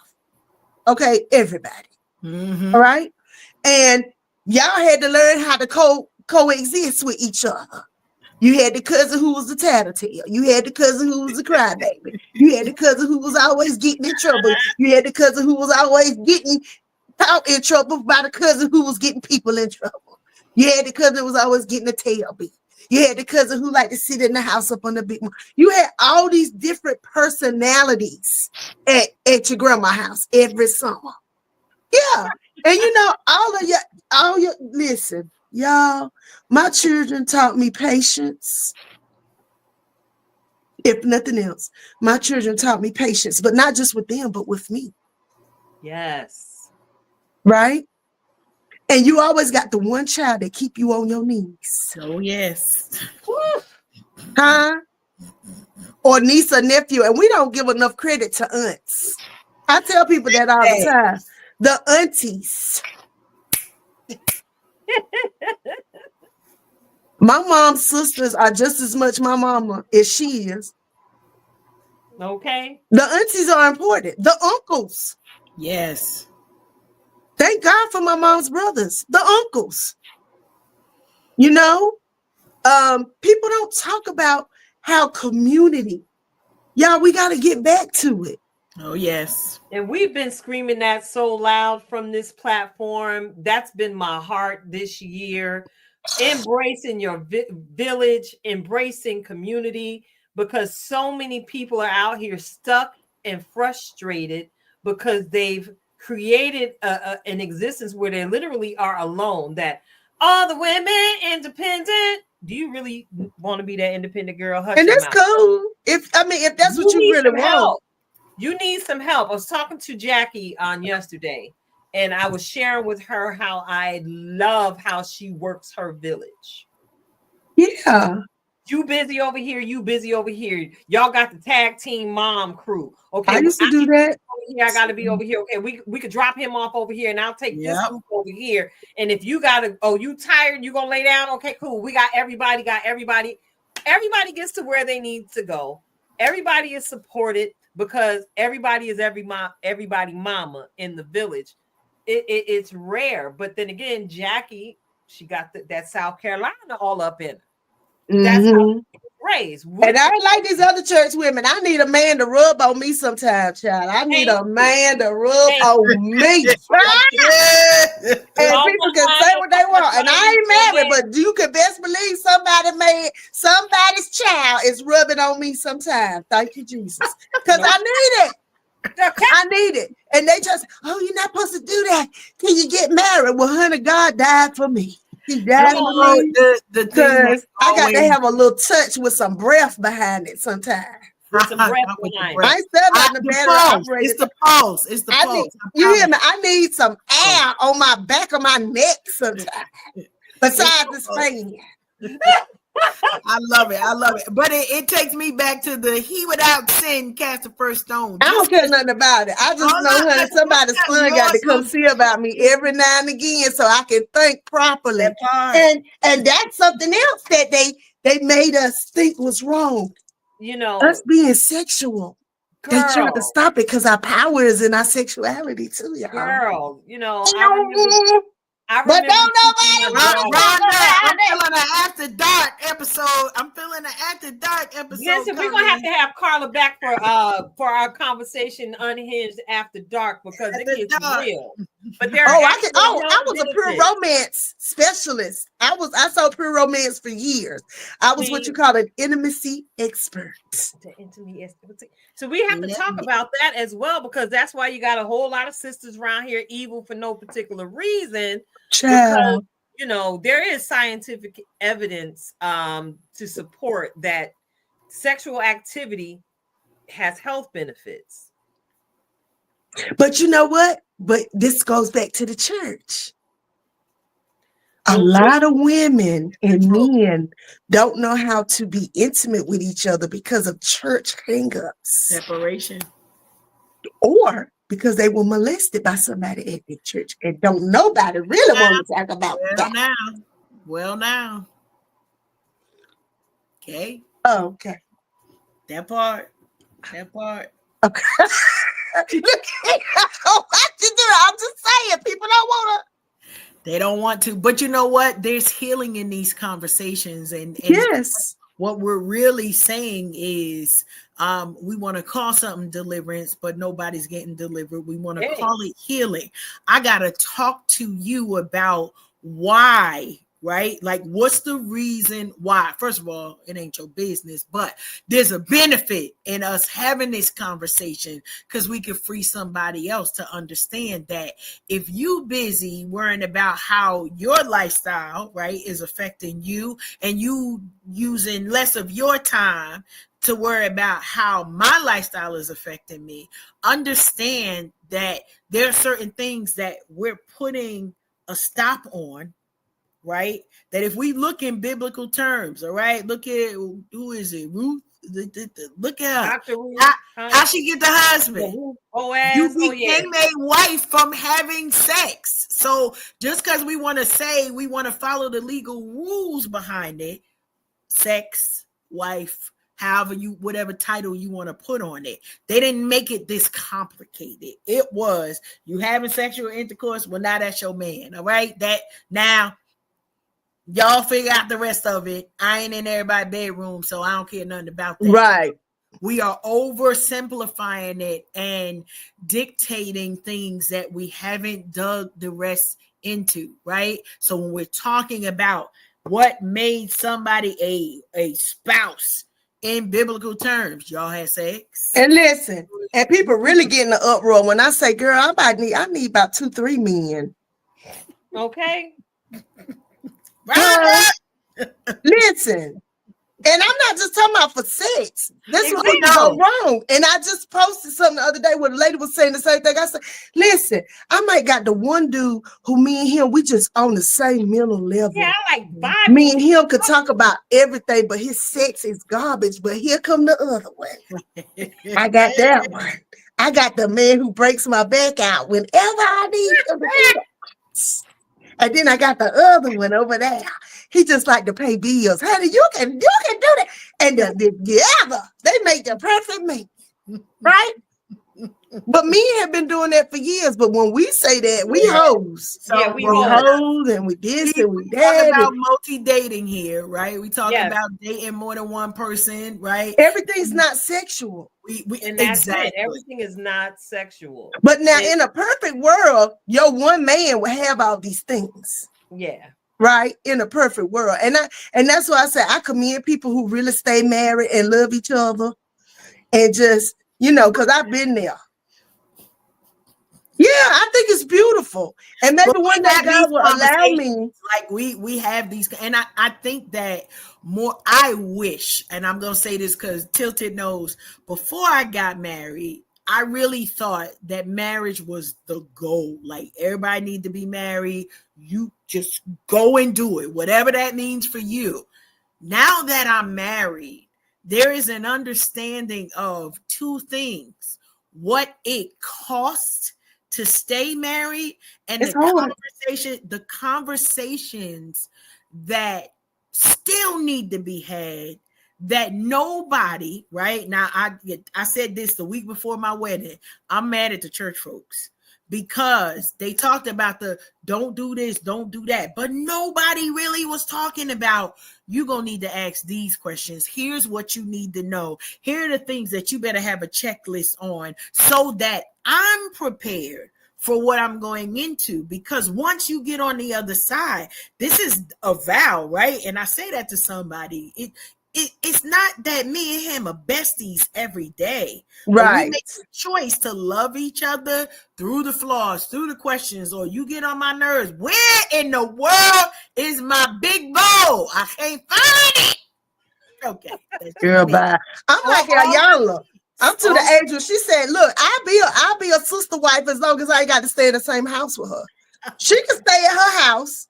Okay, everybody. Mm-hmm. All right. And y'all had to learn how to coexist with each other. You had the cousin who was the tattletale. You had the cousin who was the crybaby. You had the cousin who was always getting in trouble. You had the cousin who was always getting caught in trouble by the cousin who was getting people in trouble. You had the cousin who was always getting a tail beat. You had the cousin who liked to sit in the house up on the big one. You had all these different personalities at your grandma's house every summer. Yeah. And all your listen, y'all, my children taught me patience. If nothing else, my children taught me patience, but not just with them, but with me. Yes. Right? And you always got the one child that keep you on your knees. Oh, yes. Woo. Huh? Or niece or nephew. And we don't give enough credit to aunts. I tell people that all the time. The aunties. My mom's sisters are just as much my mama as she is. Okay. The aunties are important. The uncles. Yes. Thank God for my mom's brothers. The uncles. People don't talk about how community. Y'all, we got to get back to it. Oh, yes. And we've been screaming that so loud from this platform. That's been my heart this year. Embracing your village, embracing community, because so many people are out here stuck and frustrated because they've created an existence where they literally are alone. That all the women independent. Do you really want to be that independent girl? Hush And your that's mouth. cool. If that's what you need really some want. help. You need some help. I was talking to Jackie on yesterday, and I was sharing with her how I love how she works her village. Yeah. You busy over here, you busy over here. Y'all got the tag team mom crew. Okay, I used to do that. Here, I gotta be over here. Okay, we could drop him off over here, and I'll take this Yep. group over here. And if you gotta, you tired, you gonna lay down. Okay, cool. We got everybody. Everybody gets to where they need to go. Everybody is supported because everybody is everybody mama in the village. It's rare, but then again, Jackie she got that South Carolina all up in her. That's how Mhm. she was raised. And I ain't like these other church women. I need a man to rub on me sometime, child. I need a man to rub on me. And people can say what they want. And I ain't married, but you can best believe somebody's child is rubbing on me sometime. Thank you, Jesus. Because I need it. I need it. And they just, oh, you're not supposed to do that till you get married. Well, honey, God died for me. He died for me. Because I got to have a little touch with some breath behind it sometimes. With some breath behind it. I ain't said about the battery operated. It's the pulse. It's the pulse. You hear me? I need some air on my back of my neck sometimes. Besides this fan. I love it. I love it. But it takes me back to the he without sin cast the first stone. I don't care nothing about it. I just know, honey, somebody's son got to come see about me every now and again so I can think properly. And that's something else that they made us think was wrong. You know, us being sexual. They tried to stop it because our power is in our sexuality too, y'all. Girl, you know, I remember but don't nobody I'm feeling an after dark episode. Listen, we're gonna have to have Carla back for our conversation Unhinged After Dark because it gets real. But there I was a pure romance specialist. I saw pure romance for years. I was what you call an intimacy expert. The intimacy expert. So we have to talk about that as well because that's why you got a whole lot of sisters around here evil for no particular reason. Because, you know, there is scientific evidence to support that sexual activity has health benefits. But you know what? But this goes back to the church. A lot of women and men don't know how to be intimate with each other because of church hang-ups. Separation. Or because they were molested by somebody at the church and don't nobody really want to talk about that. Well now. Okay. Oh, okay. That part. Okay. Look, what you do? I'm just saying, people don't want to. They don't want to, but you know what? There's healing in these conversations, and yes, what we're really saying is, we want to call something deliverance, but nobody's getting delivered. We want to call it healing. I gotta talk to you about why. Right? Like, what's the reason why? First of all, it ain't your business, but there's a benefit in us having this conversation because we can free somebody else to understand that if you busy worrying about how your lifestyle, right, is affecting you and you using less of your time to worry about how my lifestyle is affecting me, understand that there are certain things that we're putting a stop on. Right, that if we look in biblical terms, all right, look at who is it, Ruth? Look at her. How she get the husband? You became a wife from having sex. So just because we want to say we want to follow the legal rules behind it, sex, wife, however you, whatever title you want to put on it, they didn't make it this complicated. It was you having sexual intercourse. Well, now that's your man. All right, that now. Y'all figure out the rest of it. I ain't in everybody's bedroom, so I don't care nothing about that. Right. We are oversimplifying it and dictating things that we haven't dug the rest into, right? So when we're talking about what made somebody a spouse in biblical terms, y'all had sex. And listen, and people really get in the uproar when I say, girl, I need about 2-3 men. Okay. Listen, and I'm not just talking about for sex. This is what go wrong. And I just posted something the other day where the lady was saying the same thing. I said, listen, I might got the one dude who me and him, we just on the same mental level. Yeah, I like Bible. Me and him could talk about everything, but his sex is garbage. But here come the other one. I got that one. I got the man who breaks my back out whenever I need him to do that. And then I got the other one over there. He just like to pay bills. Honey, you can do that. And together, they make the perfect mate. Right? But men have been doing that for years. But when we say that, we hoes. So Yeah, we We hoes. hoes and we this and we talk that. about and multi-dating here, right? We talk Yes. about dating more than one person, right? Everything's not sexual. We And that's exactly. it. Everything is not sexual. But now, in a perfect world, your one man will have all these things. Yeah. Right, in a perfect world, and that's why I say I commend people who really stay married and love each other, and just because I've been there. Yeah, I think it's beautiful, and maybe one day God will allow me. Like we have these, and I think that more. I wish, and I'm gonna say this because Tilted knows. Before I got married, I really thought that marriage was the goal. Like everybody need to be married. You just go and do it, whatever that means for you. Now that I'm married, there is an understanding of two things: what it costs to stay married, and the conversations that still need to be had, that nobody, right now, I said this the week before my wedding. I'm mad at the church folks because they talked about the don't do this, don't do that, but nobody really was talking about you're gonna need to ask these questions. Here's what you need to know. Here are the things that you better have a checklist on so that I'm prepared for what I'm going into. Because once you get on the other side, this is a vow, right? And I say that to somebody. It's not that me and him are besties every day. Right. We make a choice to love each other through the flaws, through the questions, or you get on my nerves. Where in the world is my big bow? I can't find it. Okay. Girl, bye. I'm like Ayala. I'm to the age where she said, look, I'll be a sister wife as long as I ain't got to stay in the same house with her. She can stay at her house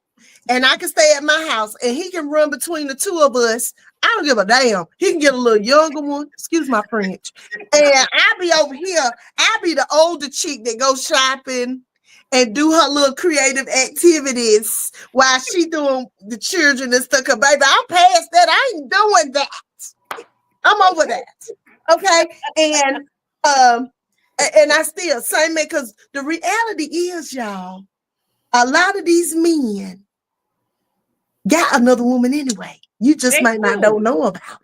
and I can stay at my house and he can run between the two of us. I don't give a damn. He can get a little younger one. Excuse my French. And I'll be over here. I'll be the older chick that goes shopping and do her little creative activities while she doing the children and stuff. Cause baby, I'm past that. I ain't doing that. I'm over that. Okay. And I still same man, because the reality is, y'all, a lot of these men got another woman anyway. You just might not don't know about her.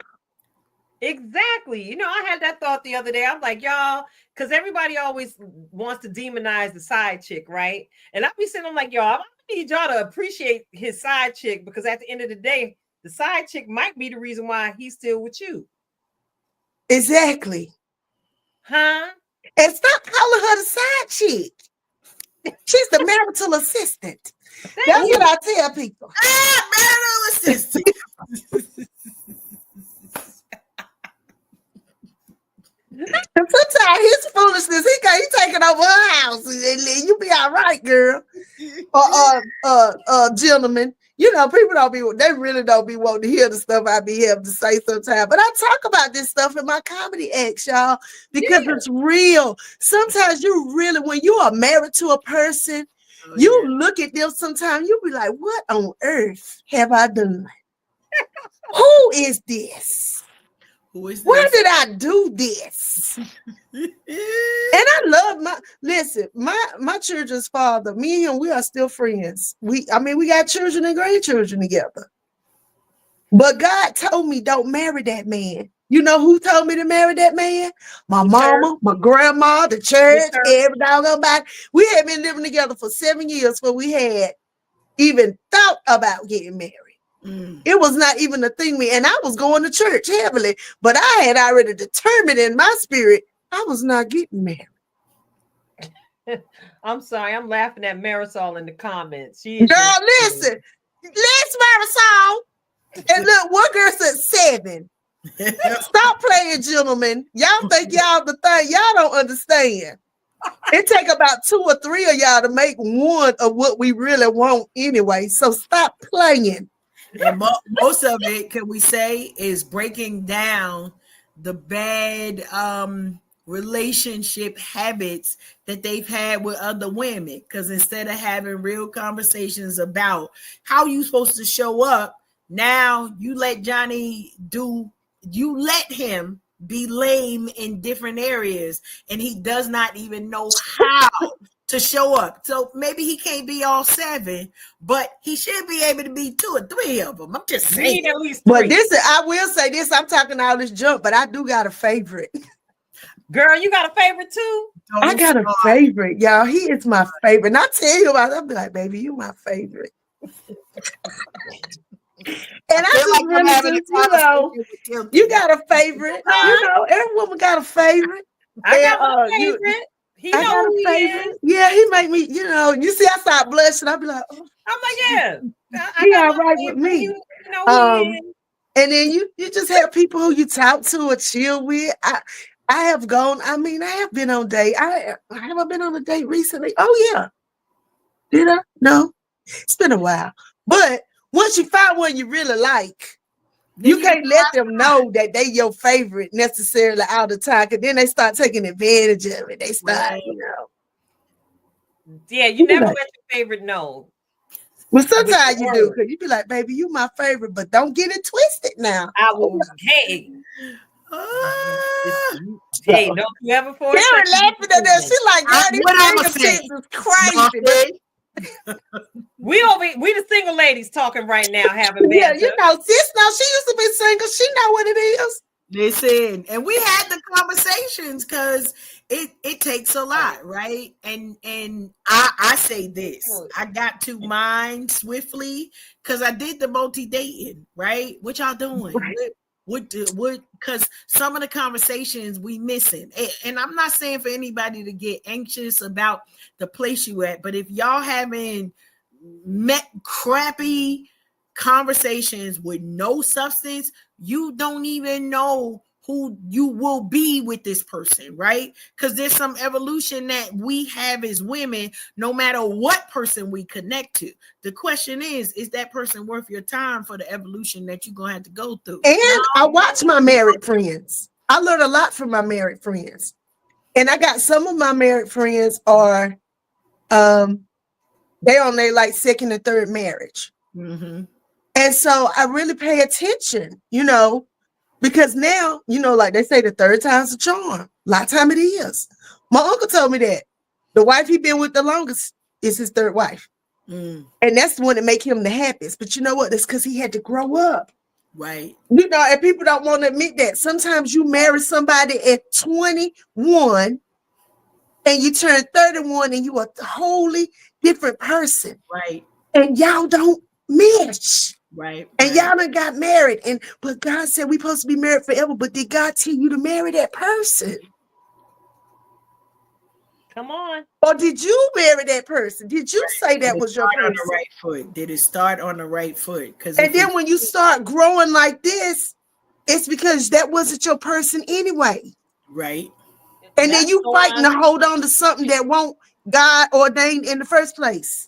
Exactly. I had that thought the other day. I'm like, y'all, because everybody always wants to demonize the side chick, right? And I be sitting, I'm like, y'all, I need y'all to appreciate his side chick, because at the end of the day, the side chick might be the reason why he's still with you. Exactly. Huh? And stop calling her the side chick. She's the marital assistant. That's what I tell people. Marital assistant. Sometimes his foolishness, he taking over her house. You be all right, girl. Gentlemen. People they really don't be wanting to hear the stuff I be having to say sometimes. But I talk about this stuff in my comedy acts, y'all, because it's real. Sometimes you really, when you are married to a person, you look at them sometimes, you be like, what on earth have I done? Who is this? Why did I do this? And I love my children's father. Me and him, we are still friends. We got children and grandchildren together. But God told me don't marry that man. You know who told me to marry that man? My mama, my grandma, the church, every doggone body. We had been living together for 7 years before we had even thought about getting married. It was not even a thing. And I was going to church heavily, but I had already determined in my spirit I was not getting married. I'm sorry, I'm laughing at Marisol in the comments. Girl, listen, Marisol. And look, one girl said 7. Stop playing, gentlemen. Y'all think y'all the thing. Y'all don't understand. It take about 2 or 3 of y'all to make one of what we really want anyway. So stop playing. And most of it, can we say, is breaking down the bad relationship habits that they've had with other women. Because instead of having real conversations about how you supposed to show up, now you let him be lame in different areas, and he does not even know how to show up. So maybe he can't be all 7, but he should be able to be 2 or 3 of them. I'm just We saying. need at least 3. But this, I will say this, I'm talking all this junk, but I do got a favorite. Girl, you got a favorite too? I got a favorite, y'all. He is my favorite. And I tell you about it, I'll be like, baby, you my favorite. And I just really just, you got a favorite. You know, every woman got a favorite. I got a favorite. He I got a favorite. Yeah, he make me, you know, you see, I start blushing. I'll be like, oh. I'm like, yeah. He all right with me. You know, and then you just have people who you talk to or chill with. I have gone, I mean, I have been on date. I haven't been on a date recently. Oh, yeah. Did I? No. It's been a while. But once you find one you really like, you can't let them know that they your favorite necessarily all the time, because then they start taking advantage of it. They start, you know. Yeah, you never let your favorite know. Well, sometimes you do, because you be like, baby, you my favorite, but don't get it twisted now. I will, hey, don't you ever force it? Karen laughing at that. She like, God, these niggas is crazy. We the single ladies talking right now, having yeah, you know, sis, now she used to be single. She know what it is. Listen, and we had the conversations because it takes a lot, right? And I say this, I got to mine swiftly because I did the multi-dating, right? What y'all doing? Right. What? Because some of the conversations we missing, and I'm not saying for anybody to get anxious about the place you at, but if y'all haven't met crappy conversations with no substance, you don't even know who you will be with this person, right? Because there's some evolution that we have as women, no matter what person we connect to. The question is that person worth your time for the evolution that you're going to have to go through? And I watch my married friends. I learn a lot from my married friends. And I got some of my married friends are, they on their like second and third marriage. Mm-hmm. And so I really pay attention, you know, because now, you know, like they say, the third time's a charm. A lot of time it is. My uncle told me that the wife he been with the longest is his third wife. And that's the one that make him the happiest. But you know what? That's because he had to grow up. Right. You know, and people don't want to admit that. Sometimes you marry somebody at 21 and you turn 31 and you are a wholly different person. Right. And y'all don't mesh. Right. And y'all done got married. But God said we supposed to be married forever. But did God tell you to marry that person? Come on. Or did you marry that person? Did you say that was your person? On the right foot? Did it start on the right foot? And then when you start growing like this, it's because that wasn't your person anyway. Right. And then you fighting to hold on to something that won't God ordained in the first place.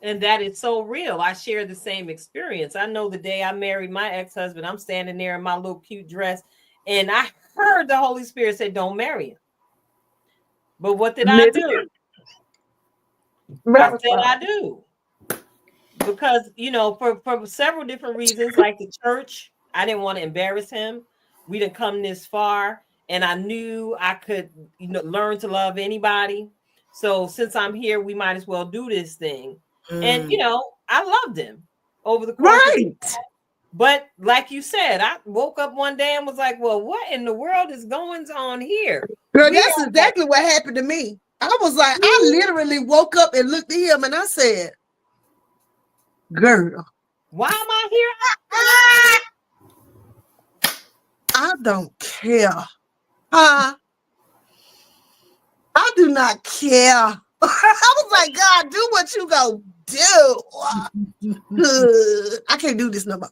And that is so real. I share the same experience. I know the day I married my ex-husband, I'm standing there in my little cute dress, and I heard the Holy Spirit say, don't marry him. But what did I do? What did I do? Because, you know, for several different reasons, like the church, I didn't want to embarrass him. We didn't come this far, and I knew I could, you know, learn to love anybody. So since I'm here, we might as well do this thing. And, you know, I loved him over the course of time. But like you said, I woke up one day and was like, well, what in the world is going on here? Girl, that's exactly what happened to me. I was like, I literally woke up and looked at him and I said, girl, why am I here? I don't care. I do not care. I was like, God, do what you go do. I can't do this no more.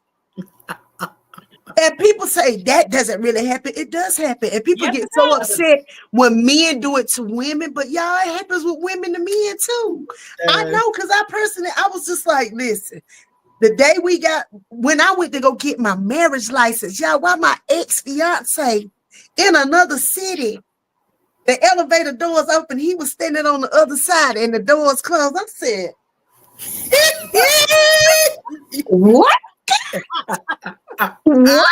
And people say that doesn't really happen. It does happen. And people get so upset when men do it to women, but y'all, it happens with women to men too. I know, because I was just like, listen, the day when I went to go get my marriage license, y'all, while my ex-fiance in another city, the elevator doors open, he was standing on the other side and the doors closed. I said, what? What?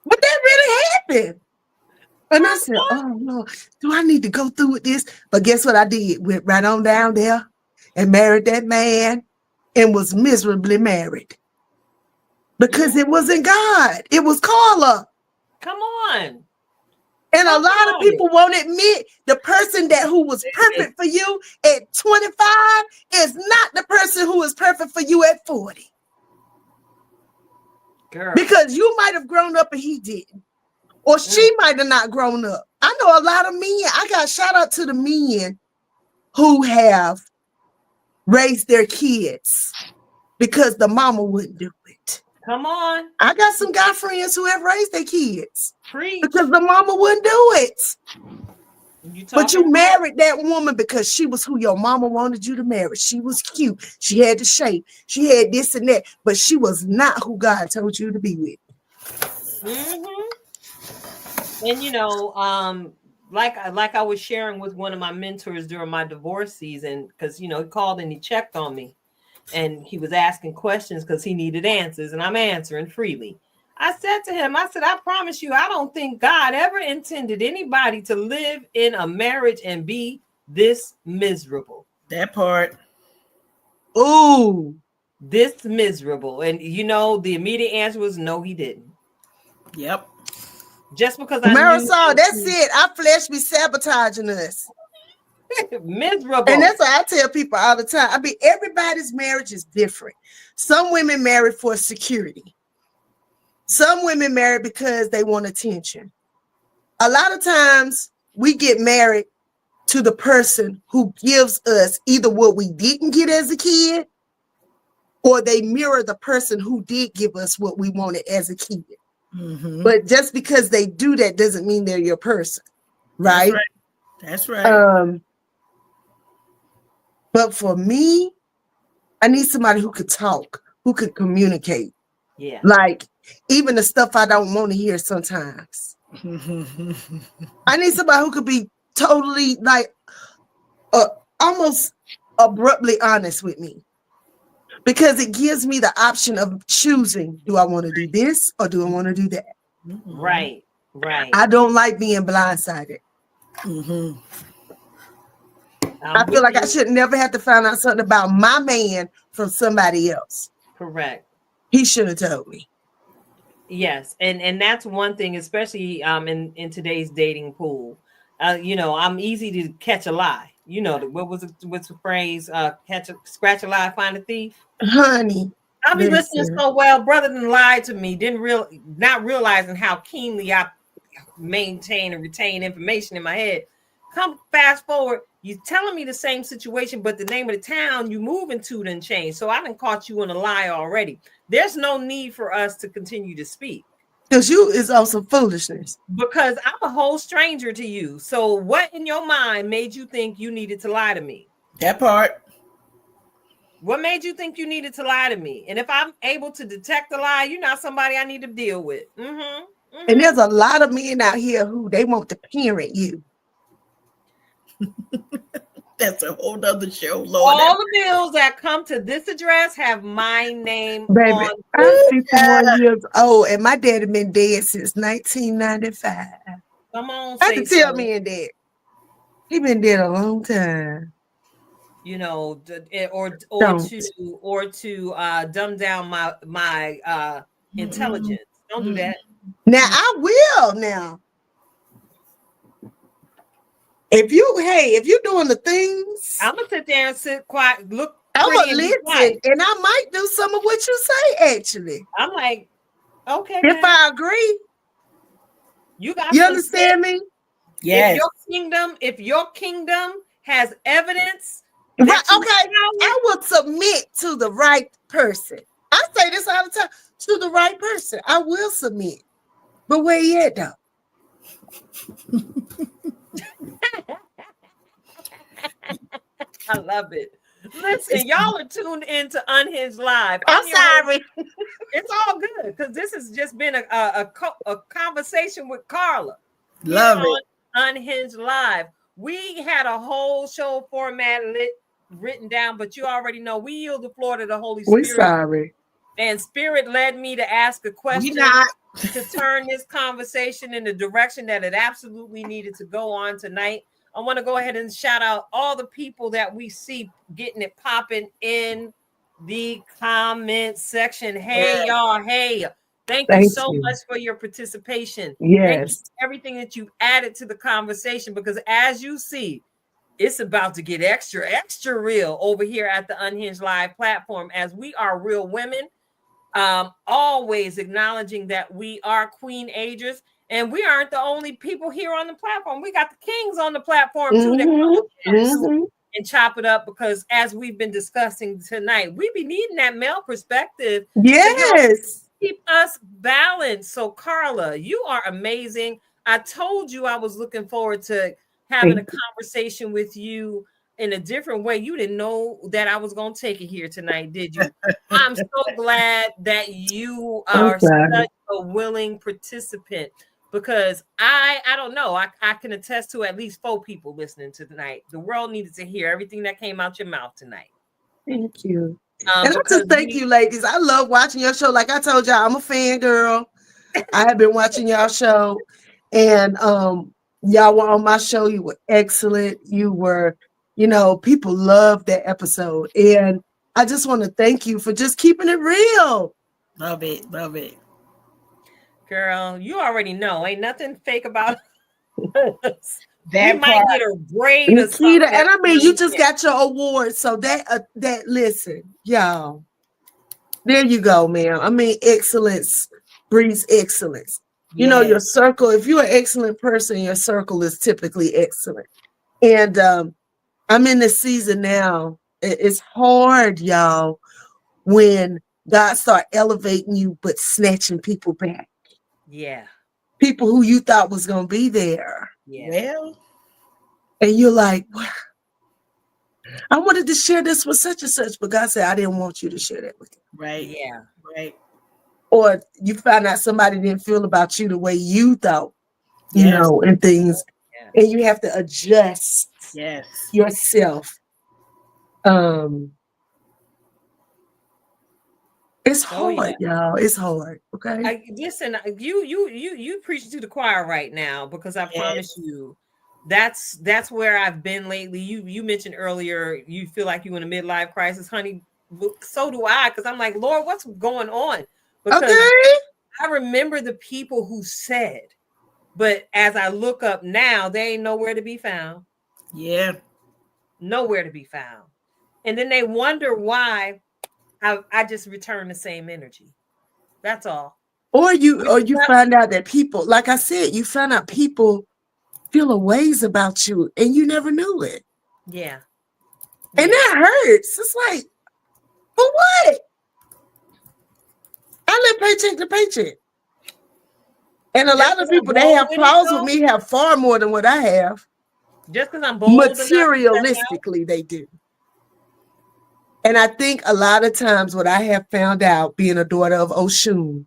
But that happened? And I said, oh no, do I need to go through with this? But guess what I did? Went right on down there and married that man and was miserably married. Because it wasn't God. It was Carla. Come on. And a lot of people won't admit the person who was perfect for you at 25 is not the person who is perfect for you at 40. Girl. Because you might have grown up and he didn't. Or she might have not grown up. I know a lot of men. I got shout out to the men who have raised their kids because the mama wouldn't do it. Come on. I got some guy friends who have raised their kids Preach. because the mama wouldn't do it. But you married that woman because she was who your mama wanted you to marry. She was cute. She had the shape. She had this and that, but she was not who God told you to be with. And like I was sharing with one of my mentors during my divorce season, because he called and he checked on me, and he was asking questions because he needed answers, and I'm answering freely. I said to him, I promise you, I don't think God ever intended anybody to live in a marriage and be this miserable. That part. Ooh. This miserable. And the immediate answer was no, he didn't. Yep. Just because Marisol, that's it. Our flesh be sabotaging us. Miserable. And that's what I tell people all the time. I mean, everybody's marriage is different. Some women marry for security. Some women marry because they want attention. A lot of times we get married to the person who gives us either what we didn't get as a kid, or they mirror the person who did give us what we wanted as a kid. Mm-hmm. But just because they do that doesn't mean they're your person, right? That's right. But for me, I need somebody who could talk, who could communicate. Yeah. Like even the stuff I don't want to hear sometimes. I need somebody who could be totally like almost abruptly honest with me. Because it gives me the option of choosing, do I want to do this or do I want to do that? Right. I don't like being blindsided. Mm-hmm. I feel like I should never have to find out something about my man from somebody else. Correct. He should have told me. Yes. And that's one thing, especially in today's dating pool. I'm easy to catch a lie. What's the phrase? Scratch a lie, find a thief. Honey, I'll be listening so well. Brother done lied to me. Not realizing how keenly I maintain and retain information in my head. Come fast forward, you telling me the same situation, but the name of the town you moving to didn't change. So I done caught you in a lie already. There's no need for us to continue to speak. Because you is also foolishness. Because I'm a whole stranger to you. So what in your mind made you think you needed to lie to me? That part. What made you think you needed to lie to me? And if I'm able to detect the lie, you're not somebody I need to deal with. And there's a lot of men out here who they want to parent you. That's a whole nother show, Lord. All the bills that come to this address have my name Baby, on I'm 51 years old and my daddy been dead since 1995. Come on, I can tell me and dad. He been dead a long time. Or to dumb down my intelligence. Don't do that. Now I will now. If you're doing the things, I'm gonna sit there and sit quiet, look. I'm gonna listen, and I might do some of what you say. Actually, I'm like, okay. If I agree, you understand me? Yes. If your kingdom has evidence, right? Okay, I will submit to the right person. I say this all the time: to the right person, I will submit. But where you at, though? I love it. Listen, y'all are tuned into Unhinged Live. I'm sorry. It's all good because this has just been a conversation with Carla. Love it. Unhinged Live. We had a whole show format written down, but you already know we yield the floor to the Holy Spirit. We're sorry. And Spirit led me to ask a question. We're not. to turn this conversation in the direction that it absolutely needed to go on tonight. I want to go ahead and shout out all the people that we see getting it popping in the comment section. Hey, y'all. Hey, thank you Thank so you. much for your participation. Thank you Yes. for everything that you've added to the conversation, because as you see, it's about to get extra real over here at the Unhinged Live platform, as we are real women, always acknowledging that we are queen agers, and we aren't the only people here on the platform. We got the kings on the platform too that come Mm-hmm. up here Mm-hmm. and chop it up, because as we've been discussing tonight, we be needing that male perspective to help Yes. keep us balanced. So Carla, you are amazing. I told you I was looking forward to having a conversation with you in a different way. You didn't know that I was going to take it here tonight, did you? I'm so glad that you are such a willing participant, because I don't know, I can attest to at least 4 people listening to tonight. The world needed to hear everything that came out your mouth tonight. Thank you. And I Because just thank you, ladies. I love watching your show. Like I told y'all, I'm a fan girl. I have been watching y'all show, and y'all were on my show. You were excellent. You were, people loved that episode, and I just want to thank you for just keeping it real. Love it. Love it. Girl, you already know, ain't nothing fake about us. That we might get a braid or Nikita, something. and I mean, you just got your award, so that listen, y'all. There you go, ma'am. I mean, excellence breeds excellence. Your circle, if you're an excellent person, your circle is typically excellent. And I'm in this season now. It's hard, y'all, when God start elevating you, but snatching people back. Yeah. People who you thought was going to be there. Yeah. Well. And you're like, wow. I wanted to share this with such and such, but God said, I didn't want you to share that with him. Right. Yeah. Right. Or you find out somebody didn't feel about you the way you thought, and things. Yeah. And you have to adjust yourself. It's hard, y'all. It's hard. Okay. Listen, you preaching to the choir right now, because I promise you, that's where I've been lately. You mentioned earlier you feel like you're in a midlife crisis, honey. So do I, because I'm like, Lord, what's going on? Because I remember the people who said, but as I look up now, they ain't nowhere to be found. Yeah. Nowhere to be found. And then they wonder why I just return the same energy. That's all. Or you find out that people, like I said, you find out people feel a ways about you and you never knew it. Yeah. And that hurts. It's like, for what? I live paycheck to paycheck. And a lot of people that have problems with me have far more than what I have. Just because I'm bold materialistically, they do. And I think a lot of times what I have found out being a daughter of Oshun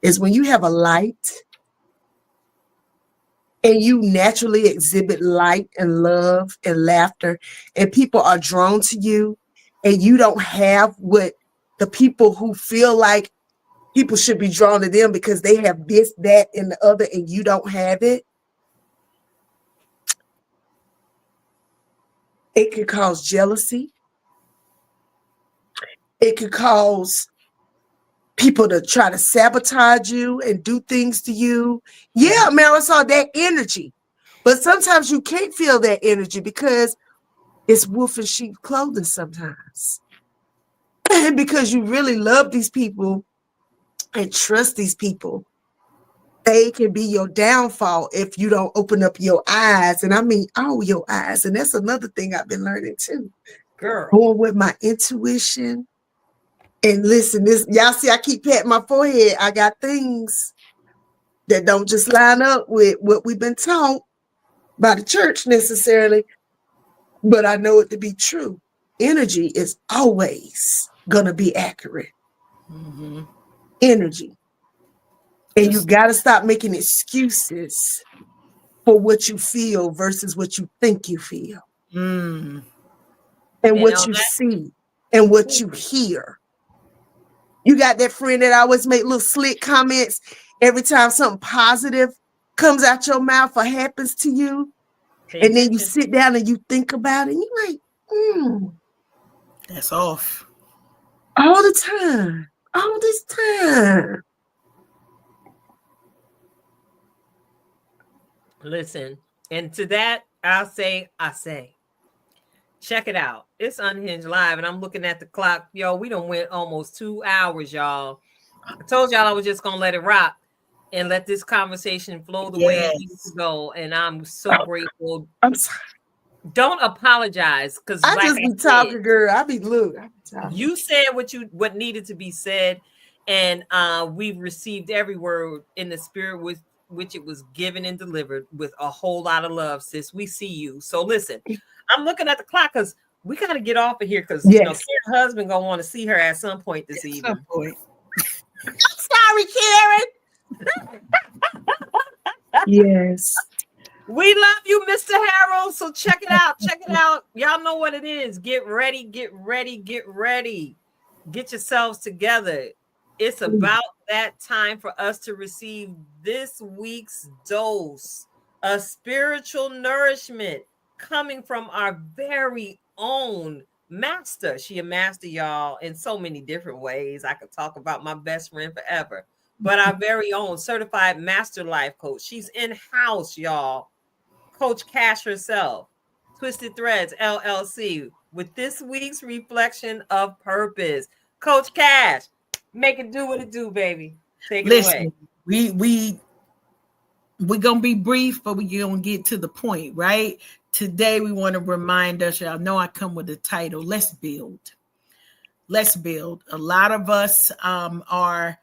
is when you have a light and you naturally exhibit light and love and laughter, and people are drawn to you, and you don't have what the people who feel like people should be drawn to them because they have this, that, and the other, and you don't have it. It could cause jealousy. It could cause people to try to sabotage you and do things to you. Yeah, Marisol, that energy. But sometimes you can't feel that energy because it's wolf in sheep clothing sometimes. And because you really love these people and trust these people, they can be your downfall if you don't open up your eyes. And I mean, all your eyes. And that's another thing I've been learning too. Girl. Going with my intuition. And listen, y'all see, I keep patting my forehead. I got things that don't just line up with what we've been taught by the church necessarily, but I know it to be true. Energy is always going to be accurate. Mm-hmm. Energy. And you got to stop making excuses for what you feel versus what you think you feel. Mm. And what you see and what you hear. You got that friend that always make little slick comments every time something positive comes out your mouth or happens to you, Pay and then you attention. sit down and you think about it, and you're like, That's off. all the time, all this time. Listen, and to that, I say, check it out. It's Unhinged Live, and I'm looking at the clock. Yo, we done went almost 2 hours, y'all. I told y'all I was just gonna let it rock and let this conversation flow the way it needs to go. And I'm so grateful. I'm sorry. Don't apologize, because I like just be talking, girl. I be talking. You said what needed to be said, and we've received every word in the spirit with which it was given and delivered with a whole lot of love, sis. We see you. So listen, I'm looking at the clock because we gotta get off of here because you know Karen's husband gonna want to see her at some point this evening. Some point. I'm sorry, Karen. Yes. We love you, Mr. Harold. So check it out. Check it out. Y'all know what it is. Get ready. Get ready. Get ready. Get yourselves together. It's about that time for us to receive this week's dose of spiritual nourishment coming from our very own master. She a master, y'all, in so many different ways. I could talk about my best friend forever, but our very own certified master life coach. She's in-house, y'all. Coach Cash herself, Twisted Threads LLC, with this week's reflection of purpose. Coach Cash, make it do what it do, baby. Take it away. We're gonna be brief, but we're gonna get to the point, right? Today we want to remind us, y'all know I come with the title, let's build. Let's build. A lot of us are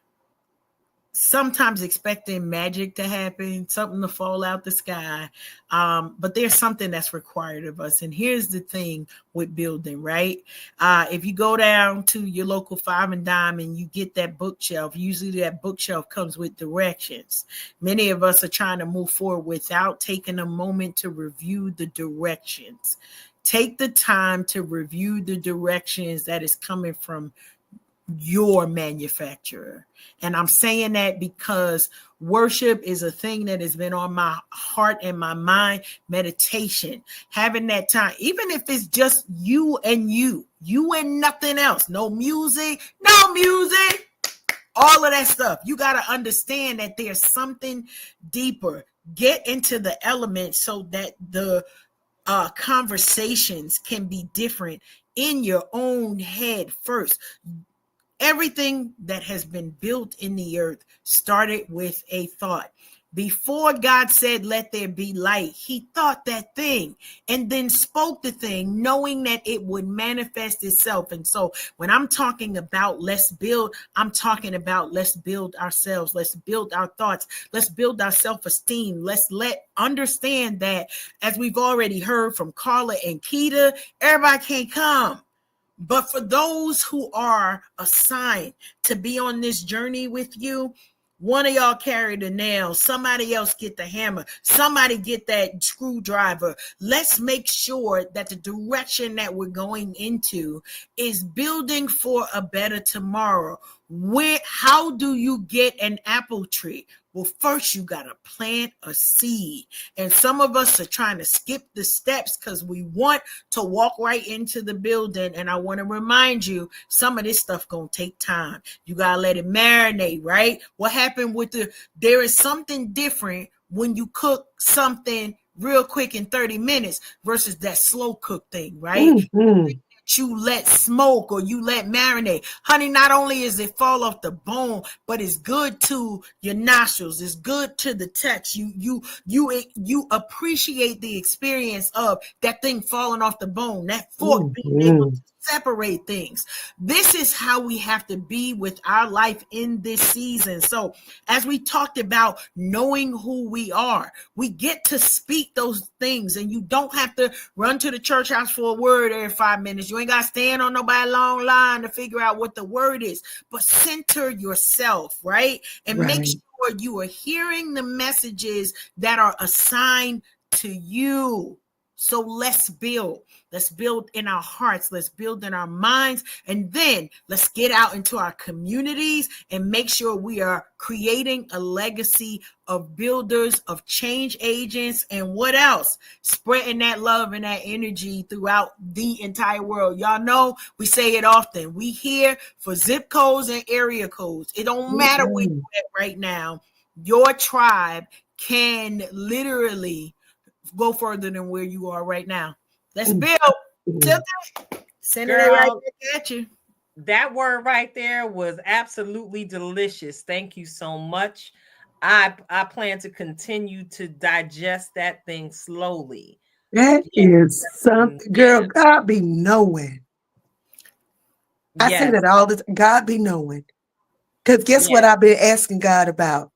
sometimes expecting magic to happen, something to fall out the sky. But there's something that's required of us. And here's the thing with building, right? If you go down to your local Five and Dime and you get that bookshelf, usually that bookshelf comes with directions. Many of us are trying to move forward without taking a moment to review the directions. Take the time to review the directions that is coming from your manufacturer. And I'm saying that because worship is a thing that has been on my heart and my mind. Meditation, having that time, even if it's just you and nothing else, no music, all of that stuff. You got to understand that there's something deeper. Get into the element so that the conversations can be different in your own head first. Everything that has been built in the earth started with a thought. Before God said, let there be light, he thought that thing and then spoke the thing, knowing that it would manifest itself. And so when I'm talking about let's build, I'm talking about let's build ourselves. Let's build our thoughts. Let's build our self-esteem. Let's understand that, as we've already heard from Carla and Keita, everybody can't come. But for those who are assigned to be on this journey with you, one of y'all carry the nail, somebody else get the hammer, somebody get that screwdriver. Let's make sure that the direction that we're going into is building for a better tomorrow. How do you get an apple tree? Well, first you got to plant a seed. And some of us are trying to skip the steps because we want to walk right into the building. And I want to remind you, some of this stuff going to take time. You got to let it marinate, right? What happened there is something different when you cook something real quick in 30 minutes versus that slow cook thing, right? Mm-hmm. You let smoke or you let marinate. Honey, not only is it fall off the bone, but it's good to your nostrils. It's good to the touch. You appreciate the experience of that thing falling off the bone, that fork being able to separate things. This is how we have to be with our life in this season. So as we talked about knowing who we are, we get to speak those things, and you don't have to run to the church house for a word every 5 minutes. You ain't got to stand on nobody's long line to figure out what the word is, but center yourself, right? And make sure you are hearing the messages that are assigned to you. So let's build. Let's build in our hearts. Let's build in our minds. And then let's get out into our communities and make sure we are creating a legacy of builders, of change agents, and what else? Spreading that love and that energy throughout the entire world. Y'all know we say it often. We here for zip codes and area codes. It don't matter where you're at right now. Your tribe can literally go further than where you are right now. Let's build. Send it right back at you. That word right there was absolutely delicious. Thank you so much. I plan to continue to digest that thing slowly. That is something, girl. God be knowing. I say that all the time. God be knowing. Because guess what I've been asking God about?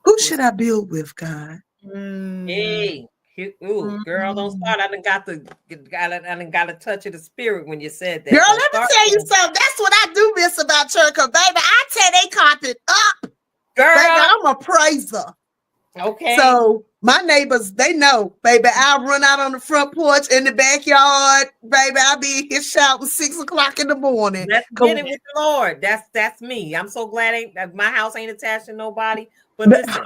Who should I build with, God? Hey, girl, don't start. I done got a touch of the spirit when you said that. Girl, let me tell you something. That's what I do miss about church. Cause baby, I tear they carpet up. Girl, baby, I'm a praiser. Okay. So my neighbors, they know, baby. I'll run out on the front porch in the backyard, baby. I'll be here shouting 6 o'clock in the morning. Let's get it with the Lord. That's me. I'm so glad my house ain't attached to nobody. But listen,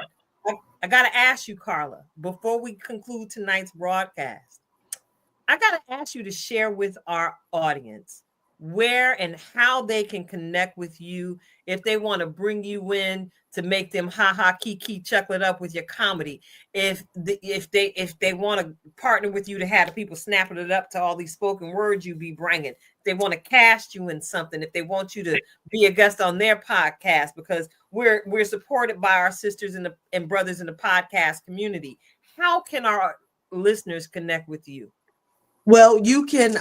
I gotta ask you, Carla, before we conclude tonight's broadcast, I gotta ask you to share with our audience where and how they can connect with you if they want to bring you in to make them kiki chuckle it up with your comedy. If they want to partner with you to have the people snapping it up to all these spoken words you be bringing. If they want to cast you in something, if they want you to be a guest on their podcast, because we're supported by our sisters and brothers in the podcast community. How can our listeners connect with you? Well, you can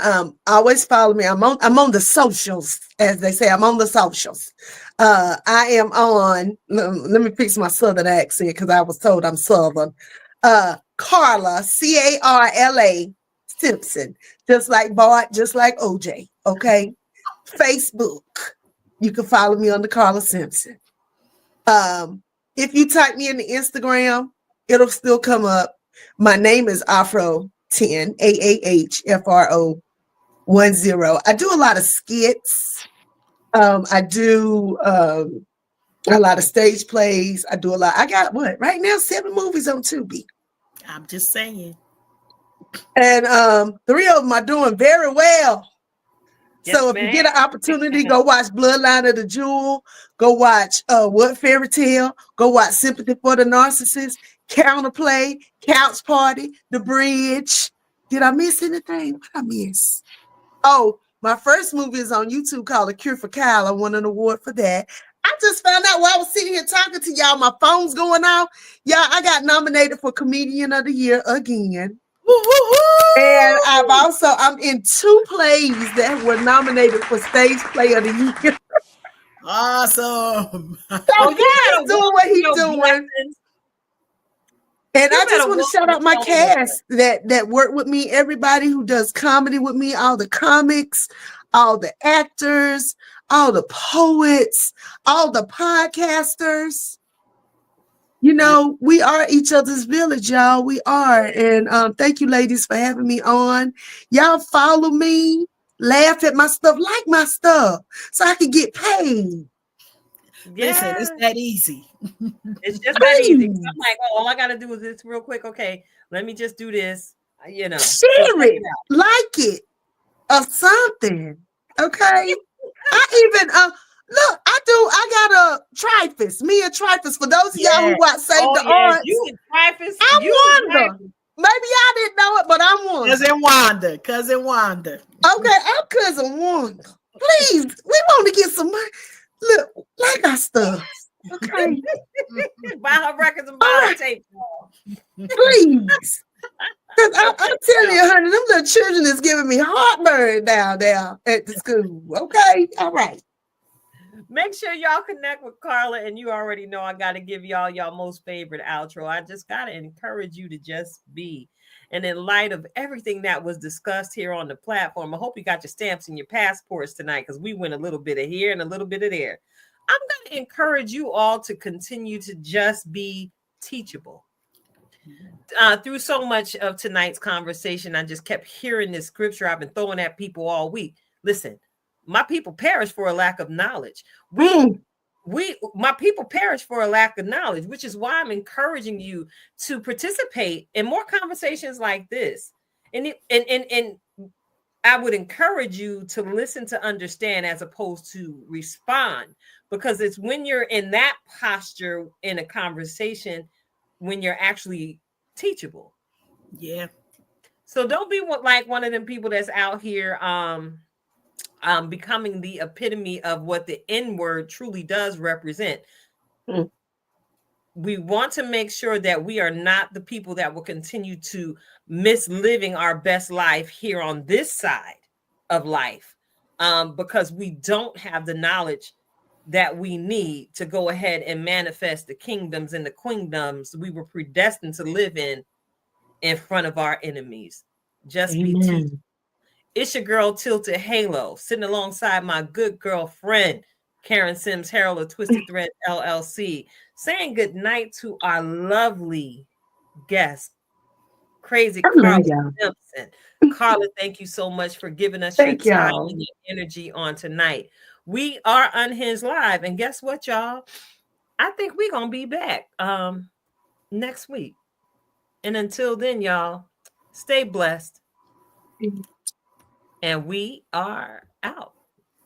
always follow me. I'm on the socials, as they say. I'm on the socials. I am on. Let me fix my southern accent because I was told I'm southern. Carla, Carla Simpson, just like Bart, just like OJ. Okay, Facebook. You can follow me on the Carla Simpson. If you type me in the Instagram, it'll still come up. My name is Afro 10 AAHFRO 10. I do a lot of skits. I do a lot of stage plays. I do a lot. I got right now 7 movies on Tubi. I'm just saying. And 3 of them are doing very well. Yes, so if you get an opportunity, go watch Bloodline of the Jewel. Go watch What Fairy Tale. Go watch Sympathy for the Narcissist. Counterplay, Couch Party, The Bridge. Did I miss anything? What I miss? Oh, my first movie is on YouTube called A Cure for Kyle. I won an award for that. I just found out while I was sitting here talking to y'all, my phone's going off. Y'all, I got nominated for Comedian of the Year again. And I'm in 2 plays that were nominated for Stage Play of the Year. Awesome. So he's doing what he's doing. And I just want to shout out my cast that work with me, everybody who does comedy with me, all the comics, all the actors, all the poets, all the podcasters. You know, we are each other's village, y'all. We are. And thank you, ladies, for having me on. Y'all follow me, laugh at my stuff, like my stuff, so I can get paid. Listen, it's that easy. It's just that easy. I'm like, all I got to do is this real quick. Okay, let me just do this. You know, share it, like it, or something. Okay. I even look, I got a Trifus, me and Trifus. For those of y'all who watch Save the Arts, you and Trifus. I'm Wanda. Maybe y'all didn't know it, but I'm Wanda. Cousin Wanda. Okay, I'm cousin Wanda. Please, we want to get some money. Look, like our stuff. Okay. Buy her records and buy her tape. Please. Because I'm telling you, honey, them little children is giving me heartburn down there at the school. Okay. All right. Make sure y'all connect with Carla, and you already know I got to give y'all most favorite outro. I just got to encourage you to just be. And in light of everything that was discussed here on the platform, I hope you got your stamps and your passports tonight, because we went a little bit of here and a little bit of there. I'm going to encourage you all to continue to just be teachable. Through so much of tonight's conversation, I just kept hearing this scripture I've been throwing at people all week. Listen, my people perish for a lack of knowledge. My people perish for a lack of knowledge, which is why I'm encouraging you to participate in more conversations like this. And I would encourage you to listen to understand as opposed to respond, because it's when you're in that posture in a conversation when you're actually teachable. Yeah. So don't be like one of them people that's out here becoming the epitome of what the N word truly does represent. Mm. We want to make sure that we are not the people that will continue to miss living our best life here on this side of life, because we don't have the knowledge that we need to go ahead and manifest the kingdoms and the queendoms we were predestined to live in front of our enemies. Just be teachable. It's your girl Tilted Halo, sitting alongside my good girlfriend Karen Sims, Herald of Twisted Thread LLC, saying good night to our lovely guest, Crazy Carla Simpson. Carla, thank you so much for giving us your time and your energy on tonight. We are Unhinged Live, and guess what, y'all? I think we're gonna be back next week. And until then, y'all, stay blessed. And we are out.